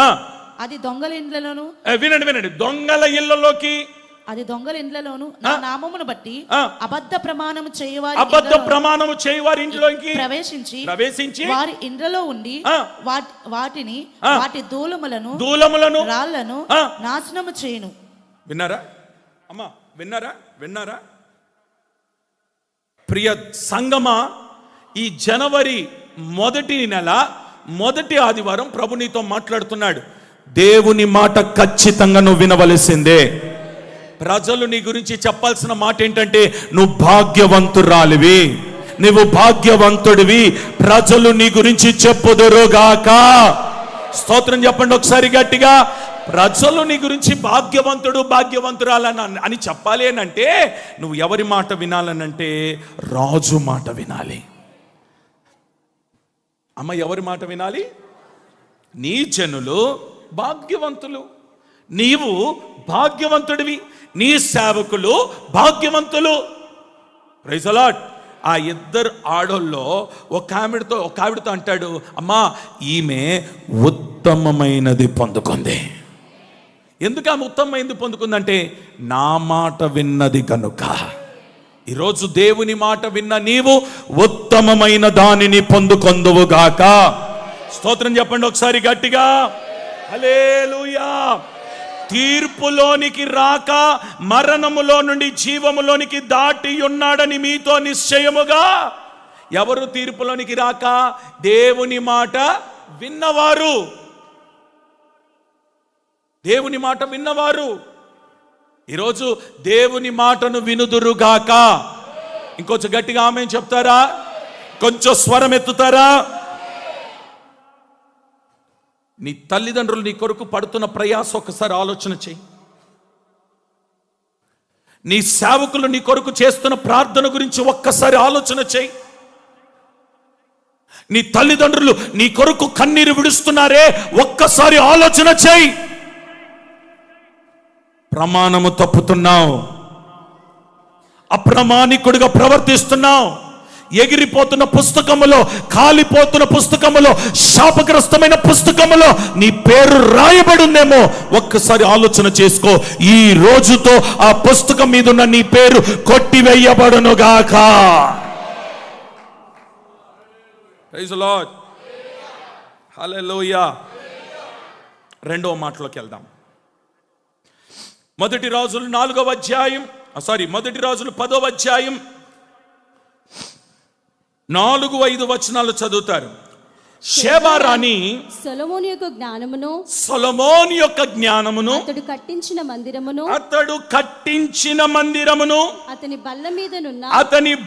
అది దొంగల ఇండ్లలోను. వినండి, దొంగల ఇళ్లలోకి, అది దొంగల ఇండ్లలోను నా నామమును బట్టి అబద్ధ ప్రమాణము చేయవారి ఇంట్లోకి ప్రవేశించి వారి ఇండ్లలో ఉండి వాటి దూలములను రాళ్లను నాశనము చేయును. విన్నారా అమ్మా? విన్నారా ప్రియ సంగమా? ఈ జనవరి మొదటి నెల మొదటి ఆదివారం ప్రభు నీతో మాట్లాడుతున్నాడు. దేవుని మాట ఖచ్చితంగా నువ్వు వినవలసిందే. ప్రజలు నీ గురించి చెప్పాల్సిన మాట ఏంటంటే నువ్వు భాగ్యవంతురాలివి, నువ్వు భాగ్యవంతుడివి, ప్రజలు నీ గురించి చెప్పుదురుగాక. స్తోత్రం చెప్పండి ఒకసారి గట్టిగా. ప్రజలు నీ గురించి భాగ్యవంతురాలని చెప్పాలి అంటే నువ్వు ఎవరి మాట వినాలనంటే రాజు మాట వినాలి. అమ్మ, ఎవరి మాట వినాలి? నీ జనులు భాగ్యవంతులు, నీవు భాగ్యవంతుడివి, నీ సేవకులు భాగ్యవంతులు. Praise the lord. ఆ ఇద్దరు ఆడోళ్ళలో ఒక ఆవిడతో అంటాడు, అమ్మా ఈమె ఉత్తమమైనది పొందుకుంది. ఎందుకు ఆమె ఉత్తమమైనది పొందుకుందంటే నా మాట విన్నది కనుక. ఈరోజు దేవుని మాట విన్న నీవు ఉత్తమమైన దానిని పొందుకొందువుగాక. స్తోత్రం చెప్పండి ఒకసారి గట్టిగా. హల్లెలూయా. తీర్పులోనికి రాక మరణములో నుండి జీవములోనికి దాటి ఉన్నాడని మీతో నిశ్చయముగా. ఎవరు తీర్పులోనికి రాక? దేవుని మాట విన్నవారు, దేవుని మాట విన్నవారు. ఈరోజు దేవుని మాటను వినుదురుగాక. ఇంకొంచెం గట్టిగా ఆమేన్ చెప్తారా? కొంచెం స్వరం ఎత్తుతారా? నీ తల్లిదండ్రులు నీ కొరకు పడుతున్న ప్రయాస ఒకసారి ఆలోచన చెయ్యి. నీ సేవకులు నీ కొరకు చేస్తున్న ప్రార్థన గురించి ఒక్కసారి ఆలోచన చేయి. నీ తల్లిదండ్రులు నీ కొరకు కన్నీరు విడుస్తున్నారే, ఒక్కసారి ఆలోచన చేయి. ప్రమాణము తప్పుతున్నావు, అప్రమాణికుడిగా ప్రవర్తిస్తున్నావు. ఎగిరిపోతున్న పుస్తకములో, కాలిపోతున్న పుస్తకములో, శాపగ్రస్తమైన పుస్తకములో నీ పేరు రాయబడిందేమో. ఒక్కసారి ఆలోచన చేసుకో. ఈ రోజుతో ఆ పుస్తకం మీద ఉన్న నీ పేరు కొట్టివేయబడునుగాక. ప్రైజ్ ది లార్డ్, హల్లెలూయా. రెండవ మాటలోకి వెళ్దాం. మొదటి రాజులు 10వ అధ్యాయం 4-5 వచనాలు చదువుతారు. షేబా రాణి సొలొమోను యొక్క జ్ఞానమును అతడు కట్టించిన మందిరమును అతని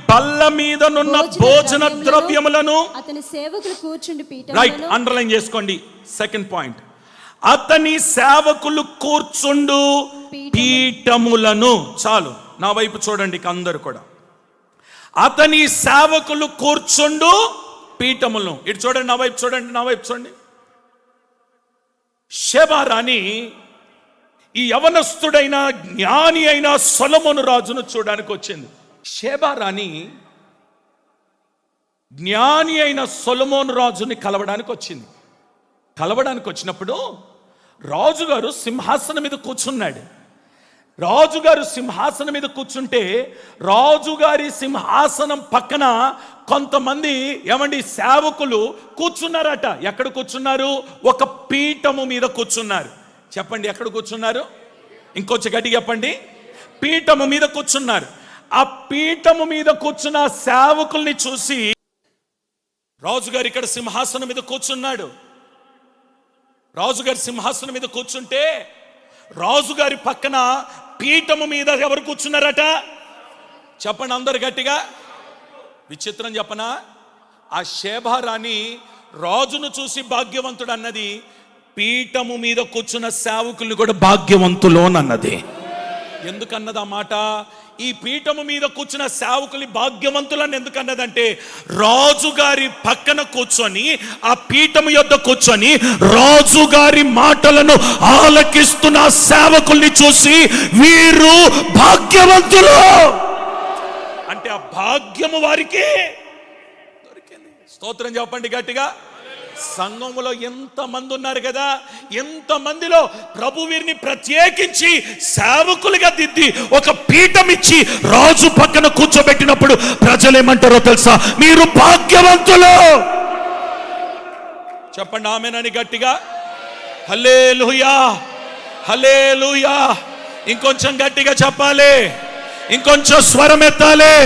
బల్ల మీదనున్న భోజన ద్రవ్యములను అతని సేవకులు కూర్చుండి పీఠములను. రైట్, అండర్లైన్ చేసుకోండి. సెకండ్ పాయింట్, అతని సేవకులు కూర్చుండు పీఠములను. చాలు, నా వైపు చూడండి అందరు కూడా. అతని సేవకులు కూర్చుండు పీఠములను. ఇటు చూడండి, నా వైపు చూడండి. షేబా రాణి ఈ యవనస్తుడైన జ్ఞాని అయిన సొలొమోను రాజును చూడడానికి వచ్చింది. షేబా రాణి జ్ఞాని అయిన సొలొమోను రాజుని కలవడానికి వచ్చినప్పుడు రాజుగారు సింహాసనం మీద కూర్చున్నాడు. రాజుగారు సింహాసనం మీద కూర్చుంటే రాజుగారి సింహాసనం పక్కన కొంతమంది సేవకులు కూర్చున్నారట. ఎక్కడ కూర్చున్నారు? ఒక పీఠము మీద కూర్చున్నారు. చెప్పండి, ఎక్కడ కూర్చున్నారు? ఇంకొంచెం గట్టిగా చెప్పండి. పీఠము మీద కూర్చున్నారు. ఆ పీఠము మీద కూర్చున్న సేవకుల్ని చూసి రాజుగారు ఇక్కడ సింహాసనం మీద కూర్చున్నాడు. రాజుగారి సింహాసనం మీద కూర్చుంటే రాజుగారి పక్కన పీఠము మీద ఎవరు కూర్చున్నారట? చెప్పండి అందరు గట్టిగా. విచిత్రం చెప్పనా? ఆ షేబా రాణి రాజును చూసి భాగ్యవంతుడు అన్నది, పీఠము మీద కూర్చున్న సేవకుల్ని కూడా భాగ్యవంతులోనన్నది. ఎందుకన్నది ఆ మాట? ఈ పీఠము మీద కూర్చున్న సేవకుల్ని భాగ్యవంతులని ఎందుకన్నదంటే, రాజుగారి పక్కన కూర్చొని ఆ పీఠము యొద్ద కూర్చొని రాజుగారి మాటలను ఆలకిస్తున్న సేవకుల్ని చూసి వీరు భాగ్యవంతులు అంటే ఆ భాగ్యము వారికి దొరికింది. స్తోత్రం చెప్పండి గట్టిగా. సంఘంలో ఎంతమంది ఉన్నారు కదా, ఎంతమందిలో ప్రభు వీరిని ప్రత్యేకించి సేవకులుగా దిద్ది ఒక పీఠం ఇచ్చి రాజు పక్కన కూర్చోబెట్టినప్పుడు ప్రజలు ఏమంటారో తెలుసా? మీరు భాగ్యవంతులు. చెప్పండి ఆమేనని గట్టిగా. హల్లెలూయా, హల్లెలూయా. ఇంకొంచెం గట్టిగా చెప్పాలి, ఇంకొంచెం స్వరం ఎత్తాలి.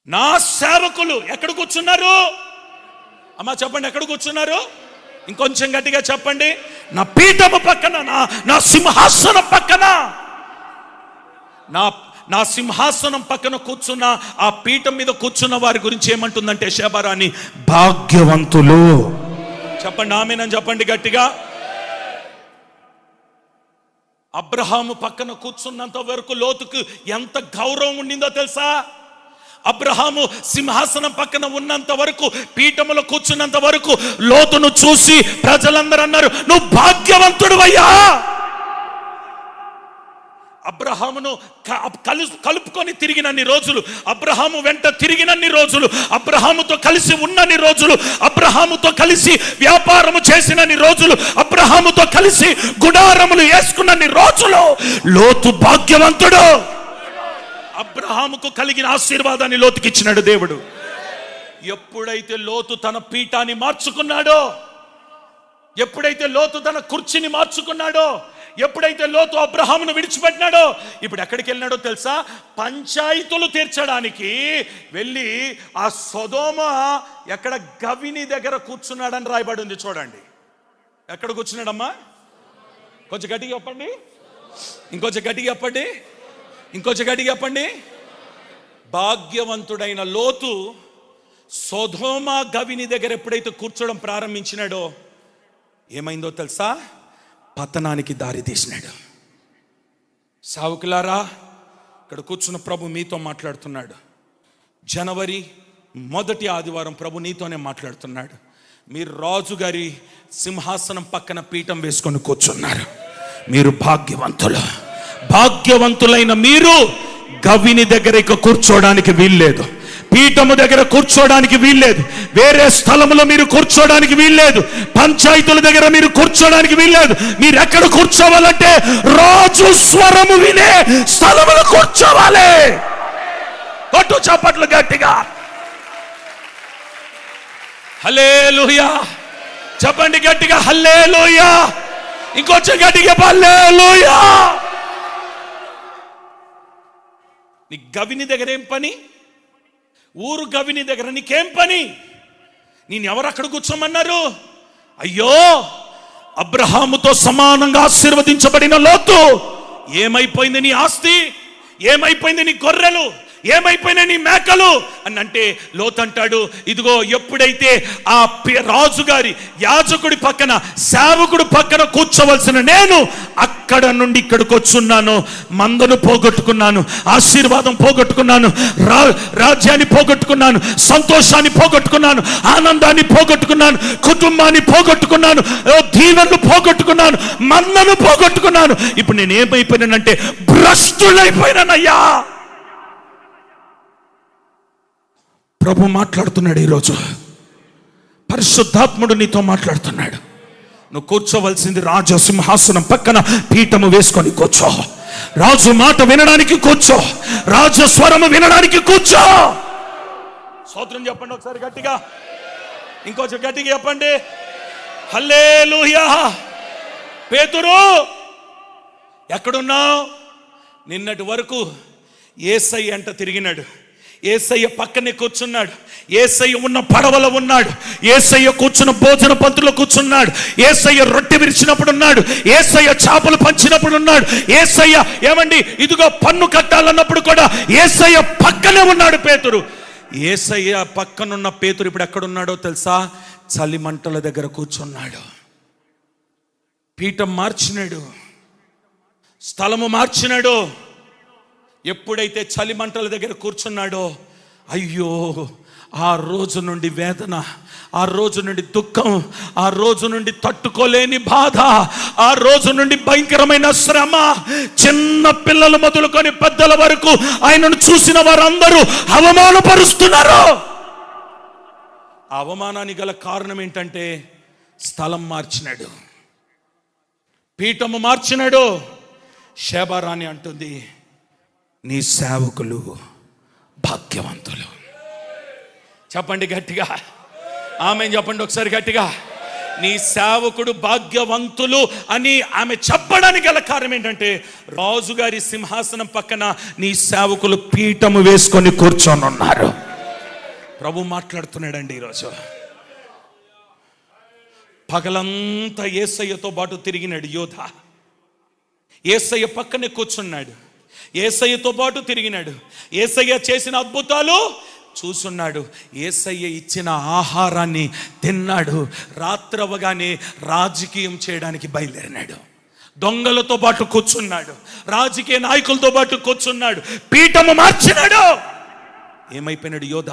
నా సేవకులు ఎక్కడ కూర్చున్నారు? అమ్మా చెప్పండి, ఎక్కడ కూర్చున్నారు? ఇంకొంచెం గట్టిగా చెప్పండి. నా పీఠము పక్కన, నా సింహాసనం పక్కన, నా సింహాసనం పక్కన కూర్చున్న ఆ పీఠం మీద కూర్చున్న వారి గురించి ఏమంటుందంటే షేబా రాణి భాగ్యవంతులు. చెప్పండి ఆమేనని చెప్పండి గట్టిగా. అబ్రహాము పక్కన కూర్చున్నంత వరకు లోతుకు ఎంత గౌరవం ఉండిందో తెలుసా? అబ్రహాము సింహాసనం పక్కన ఉన్నంత వరకు, పీఠములో కూర్చున్నంత వరకు లోతును చూసి ప్రజలందరూ అన్నారు, నువ్వు భాగ్యవంతుడు అయ్యా. అబ్రహామును కలుపుకొని తిరిగినన్ని రోజులు, అబ్రహాము వెంట తిరిగినన్ని రోజులు, అబ్రహాముతో కలిసి ఉన్నన్ని రోజులు, అబ్రహాముతో కలిసి వ్యాపారము చేసినన్ని రోజులు, అబ్రహాముతో కలిసి గుడారములు వేసుకున్నన్ని రోజులు లోతు భాగ్యవంతుడు. అబ్రహాముకు కలిగిన ఆశీర్వాదాన్ని లోతుకి ఇచ్చినాడు దేవుడు. ఎప్పుడైతే లోతు తన పీఠాన్ని మార్చుకున్నాడో, ఎప్పుడైతే లోతు తన కుర్చీని మార్చుకున్నాడో, ఎప్పుడైతే లోతు అబ్రహామును విడిచిపెట్టినాడో, ఇప్పుడు ఎక్కడికి వెళ్ళినాడో తెలుసా? పంచాయతీలు తీర్చడానికి వెళ్ళి ఆ సొదొమ ఎక్కడ గవిని దగ్గర కూర్చున్నాడని రాయబడి ఉంది. చూడండి, ఎక్కడ కూర్చున్నాడమ్మా? కొంచెం గట్టిగా చెప్పండి, ఇంకొంచెం గట్టిగా చెప్పండి, ఇంకొంచెం గట్టిగా చెప్పండి. భాగ్యవంతుడైన లోతు సొదొమ గవిని దగ్గర ఎప్పుడైతే కూర్చోవడం ప్రారంభించినాడో ఏమైందో తెలుసా? పతనానికి దారి తీసినాడు. సావుకులారా, ఇక్కడ కూర్చున్న ప్రభు మీతో మాట్లాడుతున్నాడు. జనవరి 1వ ఆదివారం ప్రభు నీతోనే మాట్లాడుతున్నాడు. మీరు రాజుగారి సింహాసనం పక్కన పీఠం వేసుకొని కూర్చున్నారు. మీరు భాగ్యవంతులైన మీరు గవిని దగ్గర ఇక కూర్చోడానికి వీల్లేదు, పీఠము దగ్గర కూర్చోడానికి వీల్లేదు, వేరే స్థలములో మీరు కూర్చోడానికి వీల్లేదు, పంచాయతీల దగ్గర మీరు కూర్చోడానికి వీల్లేదు. మీరు ఎక్కడ కూర్చోవాలంటే రాజు స్వరము వినే స్థలములో కూర్చోవాలి. కొట్టు చప్పట్లు గట్టిగా, హల్లెలూయా. చెప్పండి గట్టిగా, హల్లెలూయా. ఇంకొంచెం గట్టిగా, హల్లెలూయా. నీ గవిని దగ్గర ఏం పని? ఊరు గవిని దగ్గర నీకేం పని? నేను ఎవరు అక్కడ కూర్చోమన్నారు? అయ్యో, అబ్రహాముతో సమానంగా ఆశీర్వదించబడిన లోతు, ఏమైపోయింది నీ ఆస్తి? ఏమైపోయింది నీ గొర్రెలు? ఏమైపోయినా నీ మేకలు అని అంటే లోతు అంటాడు, ఇదిగో ఎప్పుడైతే ఆ రాజుగారి యాజకుడి పక్కన సేవకుడి పక్కన కూర్చోవలసిన నేను అక్కడ నుండి ఇక్కడికి వచ్చున్నాను, మందను పోగొట్టుకున్నాను, ఆశీర్వాదం పోగొట్టుకున్నాను, రాజ్యాన్ని పోగొట్టుకున్నాను, సంతోషాన్ని పోగొట్టుకున్నాను, ఆనందాన్ని పోగొట్టుకున్నాను, కుటుంబాన్ని పోగొట్టుకున్నాను, దీవెనలు పోగొట్టుకున్నాను, మందను పోగొట్టుకున్నాను. ఇప్పుడు నేను ఏమైపోయినానంటే భ్రష్టులైపోయినానయ్యా. ప్రభు మాట్లాడుతున్నాడు ఈరోజు. పరిశుద్ధాత్ముడు నీతో మాట్లాడుతున్నాడు. నువ్వు కూర్చోవలసింది రాజు సింహాసనం పక్కన పీఠము వేసుకొని కూర్చో. రాజు మాట వినడానికి కూర్చో, రాజు స్వరము వినడానికి కూర్చో. స్తోత్రం చెప్పండి ఒకసారి గట్టిగా, ఇంకొంచెం గట్టిగా చెప్పండి, హల్లెలూయా. పేతురు ఎక్కడున్నావు? నిన్నటి వరకు యేసయ్య అంట తిరిగినాడు, యేసయ్య పక్కనే కూర్చున్నాడు, యేసయ్య ఉన్న పడవలో ఉన్నాడు, యేసయ్య కూర్చున్న భోజన పంతులో కూర్చున్నాడు, యేసయ్య రొట్టె విరిచినప్పుడు ఉన్నాడు, యేసయ్య చేపలు పంచినప్పుడు ఉన్నాడు, యేసయ్య ఏమండి ఇదిగో పన్ను కట్టాలన్నప్పుడు కూడా యేసయ్య పక్కనే ఉన్నాడు పేతురు. యేసయ్య పక్కనున్న పేతురు ఇప్పుడు ఎక్కడున్నాడో తెలుసా? చలిమంటల దగ్గర కూర్చున్నాడు. పీఠం మార్చినాడు, స్థలము మార్చినాడు. ఎప్పుడైతే చలిమంటల దగ్గర కూర్చున్నాడో, అయ్యో, ఆ రోజు నుండి వేదన, ఆ రోజు నుండి దుఃఖం, ఆ రోజు నుండి తట్టుకోలేని బాధ, ఆ రోజు నుండి భయంకరమైన శ్రమ, చిన్న పిల్లలు మొదలుకొని పెద్దల వరకు ఆయనను చూసిన వారందరూ అవమానపరుస్తున్నారు. ఆ అవమానానికి గల కారణం ఏంటంటే స్థలం మార్చినాడు, పీఠము మార్చినాడు. షేబారాణి అంటుంది, నీ సేవకులు భాగ్యవంతులు. చెప్పండి గట్టిగా, ఆమె చెప్పండి ఒకసారి గట్టిగా. నీ సేవకుడు భాగ్యవంతులు అని ఆమె చెప్పడానికి గల కారణం ఏంటంటే రాజుగారి సింహాసనం పక్కన నీ సేవకులు పీఠము వేసుకొని కూర్చొని ఉన్నారు. ప్రభు మాట్లాడుతున్నాడండి ఈరోజు. పగలంతా యేసయ్యతో పాటు తిరిగినాడు యోధ. యేసయ్య పక్కనే కూర్చున్నాడు, యేసయ్యతో పాటు తిరిగినాడు, యేసయ్య చేసిన అద్భుతాలు చూసున్నాడు, యేసయ్య ఇచ్చిన ఆహారాన్ని తిన్నాడు. రాత్రవగానే రాజకీయం చేయడానికి బయలుదేరినాడు. దొంగలతో పాటు కూర్చున్నాడు, రాజకీయ నాయకులతో పాటు కూర్చున్నాడు, పీఠము మార్చినాడు. ఏమైపోయినాడు యోధ?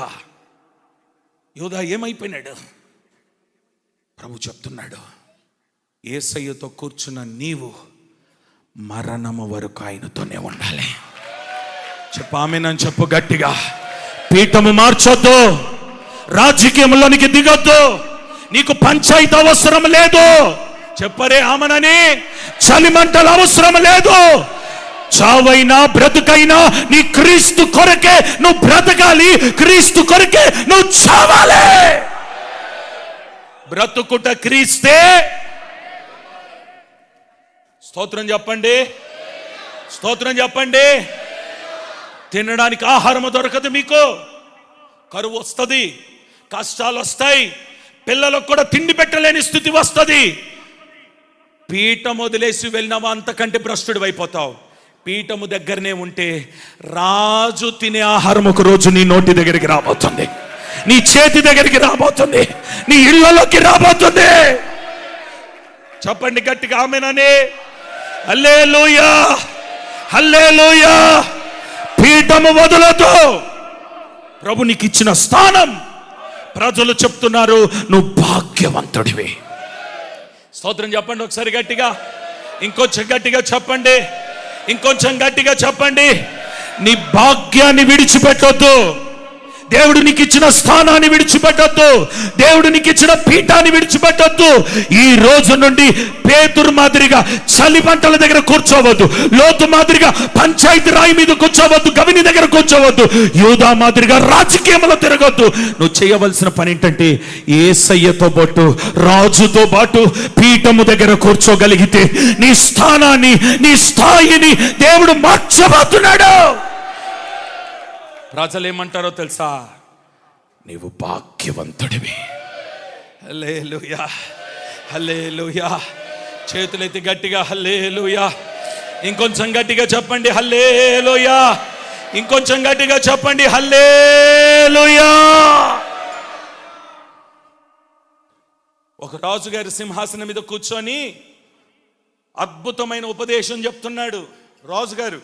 యోధ ఏమైపోయినాడు? ప్రభు చెప్తున్నాడు, యేసయ్యతో కూర్చున్న నీవు మరణము వరకు ఆయనతోనే ఉండాలి. చెప్పామేనని చెప్పు గట్టిగా. పీఠము మార్చొద్దు, రాజకీయంలోనికి దిగొద్దు, నీకు పంచాయతీ అవసరం లేదు. చెప్పరే ఆమనని. చలిమంటలు అవసరం లేదు. చావైనా బ్రతుకైనా నీ క్రీస్తు కొరకే నువ్వు బ్రతకాలి, క్రీస్తు కొరకే నువ్వు చావాలి. బ్రతుకుట క్రీస్తే. స్తోత్రం చెప్పండి, స్తోత్రం చెప్పండి. తినడానికి ఆహారం దొరకదు, మీకు కరువు వస్తుంది, కష్టాలు వస్తాయి, పిల్లలకు కూడా తిండి పెట్టలేని స్థితి వస్తుంది. పీఠం వదిలేసి వెళ్ళినావా అంతకంటే భ్రష్టుడు అయిపోతావు. పీఠము దగ్గరనే ఉంటే రాజు తినే ఆహారం ఒక రోజు నీ నోటి దగ్గరికి రాబోతుంది, నీ చేతి దగ్గరికి రాబోతుంది, నీ ఇళ్లలోకి రాబోతుంది. చెప్పండి గట్టిగా ఆమేనని. హల్లెలూయా, హల్లెలూయా. పీఠము వదలదు. ప్రభు నీకు ఇచ్చిన స్థానం. ప్రజలు చెప్తున్నారు నువ్వు భాగ్యవంతుడివి. స్తోత్రం చెప్పండి ఒకసారి గట్టిగా. ఇంకొంచెం గట్టిగా చెప్పండి. ఇంకొంచెం గట్టిగా చెప్పండి. నీ భాగ్యాన్ని విడిచిపెట్టొద్దు. దేవుడు నీకు ఇచ్చిన స్థానాన్ని విడిచిపెట్టొద్దు. దేవుడు నీకు ఇచ్చిన పీఠాన్ని విడిచిపెట్టొద్దు. ఈ రోజు నుండి పేతురు మాదిరిగా చలి పంటల దగ్గర కూర్చోవద్దు. లోతు మాదిరిగా పంచాయతీ రాయి మీద కూర్చోవద్దు. గవిని దగ్గర కూర్చోవద్దు. యూదా మాదిరిగా రాజకీయంలో తిరగొద్దు. నువ్వు చేయవలసిన పని ఏంటంటే యేసయ్యతో పాటు, రాజుతో పాటు పీఠము దగ్గర కూర్చోగలిగితే నీ స్థానాన్ని, నీ స్థాయిని దేవుడు మార్చబోతున్నాడు. ప్రజలు ఏమంటారో తెలుసా? నీవు భాగ్యవంతుడివి. హల్లెలూయా, హల్లెలూయా. చేతులెత్తి గట్టిగా హల్లెలూయా. ఇంకొంచెం గట్టిగా చెప్పండి హల్లెలూయా. ఇంకొంచెం గట్టిగా చెప్పండి హల్లెలూయా. ఒక రాజుగారి సింహాసనం మీద కూర్చొని అద్భుతమైన ఉపదేశం చెప్తున్నాడు రాజుగారు.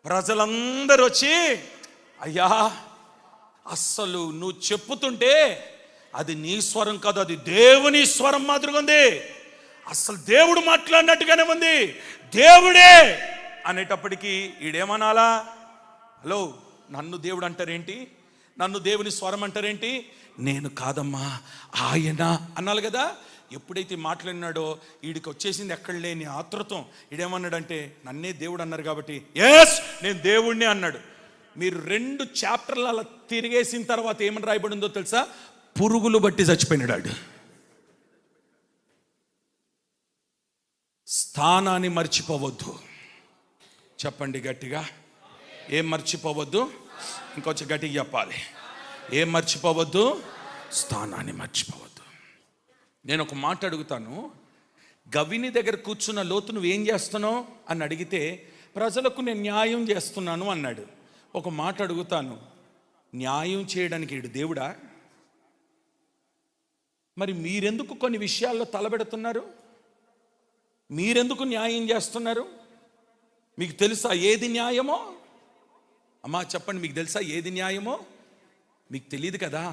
ప్రజలందరూ వచ్చి, అయ్యా అస్సలు నువ్వు చెప్పుతుంటే అది నీ స్వరం కాదు, అది దేవుని స్వరం మాదిరిగా ఉంది. అస్సలు దేవుడు మాట్లాడినట్టుగానే ఉంది. దేవుడే అనేటప్పటికీ ఈడేమనాలా? హలో, నన్ను దేవుడు అంటారేంటి? నన్ను దేవుని స్వరం అంటారేంటి? నేను కాదమ్మా ఆయన అన్నాలి కదా. ఎప్పుడైతే మాట్లాడినాడో వీడికి వచ్చేసింది ఎక్కడ లేని ఆతృతం. ఈడేమన్నాడంటే నన్నే దేవుడు అన్నారు కాబట్టి ఎస్ నేను దేవుడిని అన్నాడు. మీరు 2 చాప్టర్లు అలా తిరిగేసిన తర్వాత ఏమని రాయబడిందో తెలుసా? పురుగులు బట్టి చచ్చిపోయినాడు. స్థానాన్ని మర్చిపోవద్దు. చెప్పండి గట్టిగా. ఏం మర్చిపోవద్దు? ఇంకొంచెం గట్టిగా చెప్పాలి. ఏం మర్చిపోవద్దు? స్థానాన్ని మర్చిపోవద్దు. నేను ఒక మాట అడుగుతాను. గవిని దగ్గర కూర్చున్న లోతు నువ్వేం చేస్తున్నావు అని అడిగితే ప్రజలకు నేను న్యాయం చేస్తున్నాను అన్నాడు. ఒక మాట అడుగుతాను, న్యాయం చేయడానికి ఈడు దేవుడా? మరి మీరెందుకు కొన్ని విషయాల్లో తలబెడుతున్నారు? మీరెందుకు న్యాయం చేస్తున్నారు? మీకు తెలుసా ఏది న్యాయమో? అమ్మా చెప్పండి, మీకు తెలుసా ఏది న్యాయమో? మీకు తెలియదు కదా.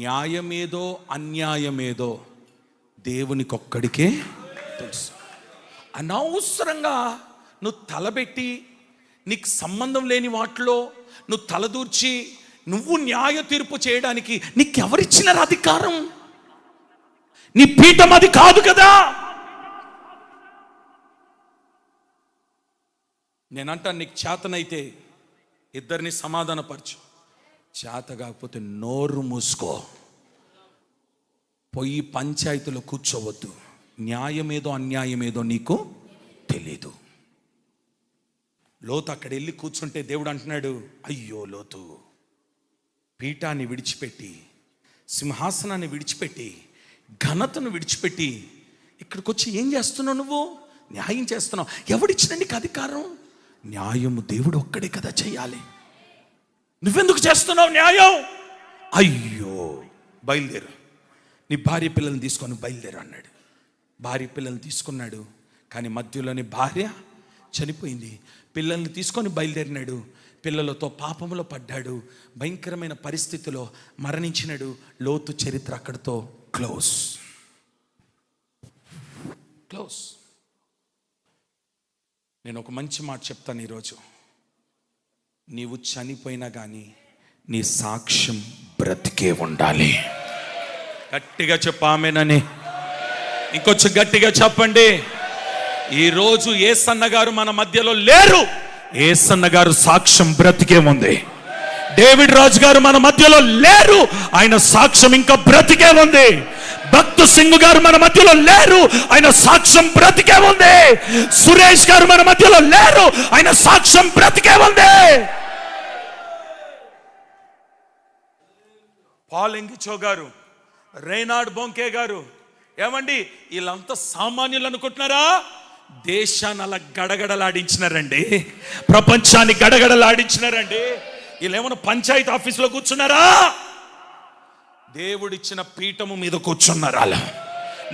న్యాయమేదో అన్యాయమేదో దేవునికి ఒక్కడికే తెలుసు. అనవసరంగా నువ్వు తలబెట్టి నీకు సంబంధం లేని వాటిలో నువ్వు తలదూర్చి నువ్వు న్యాయ తీర్పు చేయడానికి నీకెవరిచ్చిన అధికారం? నీ పీఠం అది కాదు కదా. నేనంటాను, నీకు చేతనైతే ఇద్దరిని సమాధానపరచు. చేత కాకపోతే నోరు మూసుకో. పోయి పంచాయతీలో కూర్చోవద్దు. న్యాయమేదో అన్యాయమేదో నీకు తెలీదు. లోతు అక్కడ వెళ్ళి కూర్చుంటే దేవుడు అంటున్నాడు, అయ్యో లోతు, పీఠాన్ని విడిచిపెట్టి, సింహాసనాన్ని విడిచిపెట్టి, ఘనతను విడిచిపెట్టి ఇక్కడికి వచ్చి ఏం చేస్తున్నావు? నువ్వు న్యాయం చేస్తున్నావు. ఎవడిచ్చిన నీకు అధికారం? న్యాయము దేవుడు ఒక్కడే కదా చేయాలి. నువ్వెందుకు చేస్తున్నావు న్యాయం? అయ్యో బయలుదేరు, నీ భార్య పిల్లల్ని తీసుకొని బయలుదేరు అన్నాడు. భార్య పిల్లల్ని తీసుకున్నాడు, కానీ మధ్యలోని భార్య చనిపోయింది. పిల్లల్ని తీసుకొని బయలుదేరినాడు. పిల్లలతో పాపములో పడ్డాడు. భయంకరమైన పరిస్థితిలో మరణించినాడు. లోతు చరిత్ర అక్కడితో క్లోజ్. నేను ఒక మంచి మాట చెప్తాను ఈరోజు. నీవు చనిపోయినా కానీ నీ సాక్ష్యం బ్రతికే ఉండాలి. గట్టిగా చెప్పామేనని. ఇంకొంచెం గట్టిగా చెప్పండి. ఈరోజు యేసన్న గారు మన మధ్యలో లేరు. యేసన్న గారు సాక్ష్యం బ్రతికే ఉంది. డేవిడ్ రాజు గారు మన మధ్యలో లేరు. ఆయన సాక్ష్యం ఇంకా బ్రతికే ఉంది. భక్తు సింగ్ గారు మన మధ్యలో లేరు. ఆయన సాక్ష్యం బ్రతికే ఉంది. సురేష్ గారు మన మధ్యలో లేరు. ఆయన సాక్ష్యం బ్రతికే ఉంది. పాల్ ఎంగిచో గారు, రేనాడ్ బొంకే గారు, ఏమండి వీళ్ళంతా సామాన్యులు అనుకుంటున్నారా? దేశాన్ని అలా గడగడలాడించినారండి. ప్రపంచాన్ని గడగడలాడించినారండి. వీళ్ళేమన్నా పంచాయతీ ఆఫీసులో కూర్చున్నారా? దేవుడిచ్చిన పీఠము మీద కూర్చున్నారు. అలా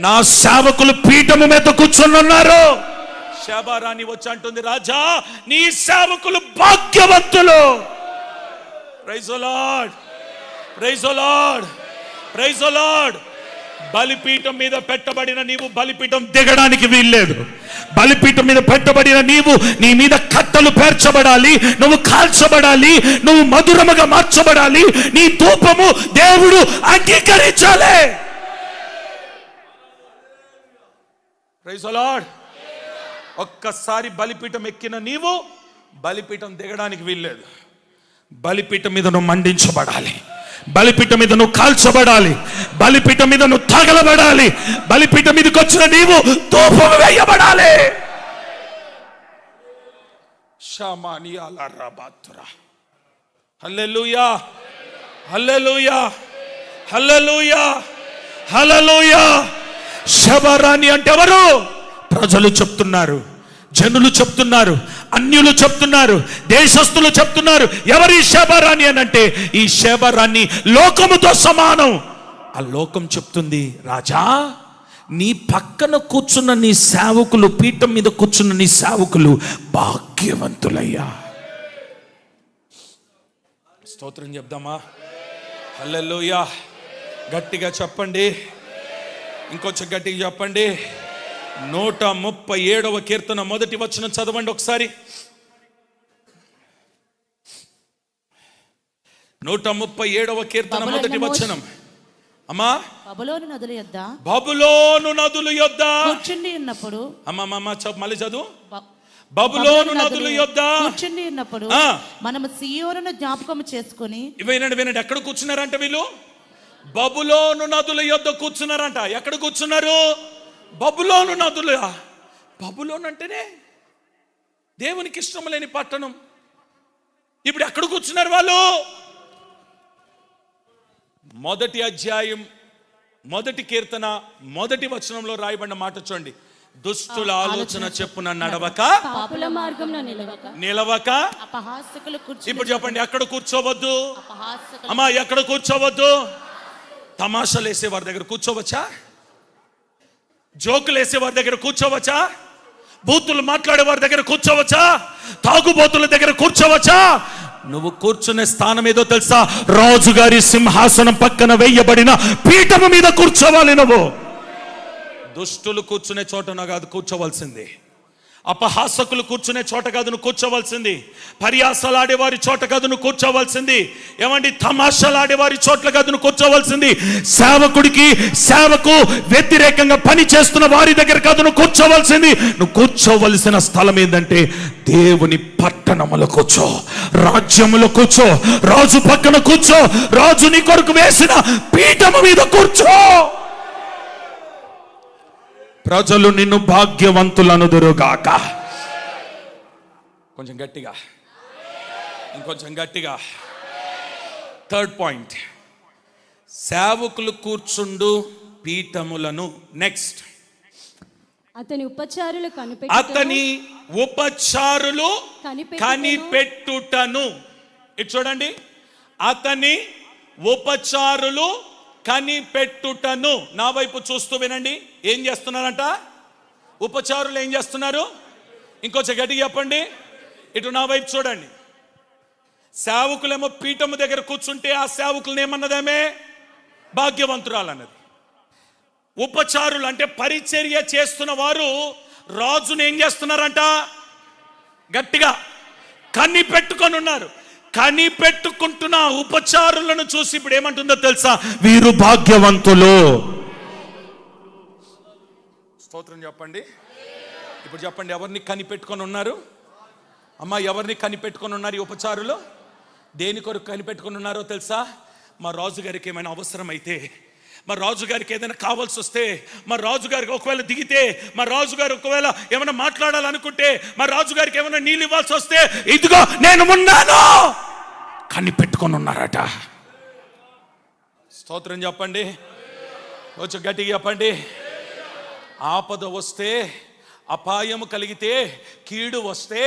నా సేవకులు పీఠము మీద కూర్చున్నారు. షేబారాణి వచ్చి అంటుంది, రాజా నీ సేవకులు భాగ్యవంతులు. Praise the lord, praise the lord, praise the lord. బలిపీఠం మీద పెట్టబడిన నీవు బలిపీఠం దిగడానికి వీల్లేదు. బలిపీఠం మీద పెట్టబడిన నీవు, నీ మీద కట్టలు పేర్చబడాలి, నువ్వు కాల్చబడాలి, నువ్వు మధురముగా మార్చబడాలి, నీ ధూపము దేవుడు అంగీకరించాలి. Praise the lord. ఒక్కసారి బలిపీఠం ఎక్కిన నీవు బలిపీఠం దిగడానికి వీల్లేదు. బలిపీఠం మీద నువ్వు మండించబడాలి, బలిపీఠం మీద నువ్వు కాల్చబడాలి, బలిపీఠం మీద నువ్వు తగలబడాలి, బలిపీఠం మీదకి వచ్చిన నీవు ధూపం వేయబడాలి. హల్లెలూయా, హల్లెలూయా, హల్లెలూయా, హల్లెలూయా. షేబారాణి అంటే ఎవరు? ప్రజలు చెప్తున్నారు, జనులు చెప్తున్నారు, అన్యులు చెప్తున్నారు, దేశస్తులు చెప్తున్నారు. ఎవరి షేబారాణి అని అంటే ఈ షేబారాణి లోకముతో సమానం. ఆ లోకం చెప్తుంది, రాజా నీ పక్కన కూర్చున్న నీ సేవకులు, పీఠం మీద కూర్చున్న నీ సేవకులు భాగ్యవంతులయ్యా. స్తోత్రం చెప్దామా? హల్లెలూయా. గట్టిగా చెప్పండి, ఇంకొంచెం గట్టిగా చెప్పండి. 137వ కీర్తన మొదటి వచనం చదవండి ఒకసారి. 137వ కీర్తన మొదటి వచనం. అమ్మా, బబులోను నదుల యొద్ద కూర్చుండి ఉన్నప్పుడు, మళ్ళీ చదువు. బబులోను నదుల యొద్ద కూర్చుండి ఉన్నప్పుడు మనము సియోనును జ్ఞాపకం చేసుకొని. వినండి వినండి, ఎక్కడ కూర్చున్నారంట వీళ్ళు? బబులోను నదుల యొద్ద కూర్చున్నారంట. ఎక్కడ కూర్చున్నారు? బబులోను నదులు. బబులోను అంటేనే దేవునికి ఇష్టం లేని పట్టణం. ఇప్పుడు ఎక్కడ కూర్చున్నారు వాళ్ళు? మొదటి అధ్యాయం మొదటి కీర్తన మొదటి వచనంలో రాయబడిన మాట చూడండి. దుష్టుల ఆలోచన చెప్పున నడవక, పాపుల మార్గంలో నిలవక. అపహాసకులు ఇప్పుడు చెప్పండి, ఎక్కడ కూర్చోవద్దు? అమ్మా, ఎక్కడ కూర్చోవద్దు? తమాషాలు వేసే వారి దగ్గర కూర్చోవచ్చా? జోకులు వేసే వారి దగ్గర కూర్చోవచ్చా? బూతులు మాట్లాడే వారి దగ్గర కూర్చోవచ్చా? తాగుబోతుల దగ్గర కూర్చోవచ్చా? నువ్వు కూర్చునే స్థానం ఏదో తెలుసా? రాజుగారి సింహాసనం పక్కన వేయబడిన పీఠము మీద కూర్చోవాలి నువ్వు. దుష్టులు కూర్చునే చోటన కాదు కూర్చోవలసింది, అపహాసకులు కూర్చునే చోట కాదు నువ్వు కూర్చోవలసింది, పర్యాసాలు ఆడేవారి చోట కాదు నువ్వు కూర్చోవలసింది, ఏమండి తమాషాలు ఆడేవారి చోట్ల కాదు నువ్వు కూర్చోవలసింది, సేవకుడికి సేవకు వ్యతిరేకంగా పని చేస్తున్న వారి దగ్గర కాదు నువ్వు కూర్చోవలసింది. నువ్వు కూర్చోవలసిన స్థలం ఏంటంటే దేవుని పట్టణములో కూర్చో, రాజ్యములో కూర్చో, రాజు పక్కన కూర్చో, రాజు నీ కొరకు వేసిన పీఠము మీద కూర్చో. ప్రజలు నిన్ను భాగ్యవంతులనుదురుగాక. కొంచెం గట్టిగా, ఇంకొంచెం గట్టిగా. థర్డ్ పాయింట్, సేవకులు కూర్చుండు పీఠములను. నెక్స్ట్, అతని ఉపచారులు కనిపెట్టుటను. ఇటు చూడండి, అతని ఉపచారులు కనిపెట్టుటను. నా వైపు చూస్తూ వినండి, ఏం చేస్తున్నారంట? ఉపచారులు ఏం చేస్తున్నారు? ఇంకొంచెం గట్టిగా చెప్పండి, ఇటు నా వైపు చూడండి. సేవకులేమో పీఠము దగ్గర కూర్చుంటే ఆ సేవకులను ఏమన్నదేమే? భాగ్యవంతురాలన్నది. ఉపచారులు అంటే పరిచర్య చేస్తున్న వారు రాజును ఏం చేస్తున్నారంట? గట్టిగా కనిపెట్టుకొని ఉన్నారు. కనిపెట్టుకుంటున్న ఉపచారులను చూసి ఇప్పుడు ఏమంటుందో తెలుసా? వీరు భాగ్యవంతులు. స్తోత్రం చెప్పండి. ఇప్పుడు చెప్పండి, ఎవరిని కనిపెట్టుకొని ఉన్నారు? అమ్మా, ఎవరిని కనిపెట్టుకొని ఉన్నారు ఈ ఉపచారులు? దేని కొరకు కనిపెట్టుకొని ఉన్నారో తెలుసా? మా రాజుగారికి ఏమైనా అవసరం అయితే, మా రాజుగారికి ఏదైనా కావాల్సి వస్తే, మా రాజుగారికి ఒకవేళ దిగితే, మా రాజుగారు ఒకవేళ ఏమైనా మాట్లాడాలనుకుంటే, మా రాజుగారికి ఏమైనా నీళ్ళు ఇవ్వాల్సి వస్తే, ఇదిగో నేను ఉన్నాను కనిపెట్టుకొని ఉన్నారట. స్తోత్రం చెప్పండి, కొంచెం గట్టిగా చెప్పండి. ఆపద వస్తే, అపాయము కలిగితే, కీడు వస్తే,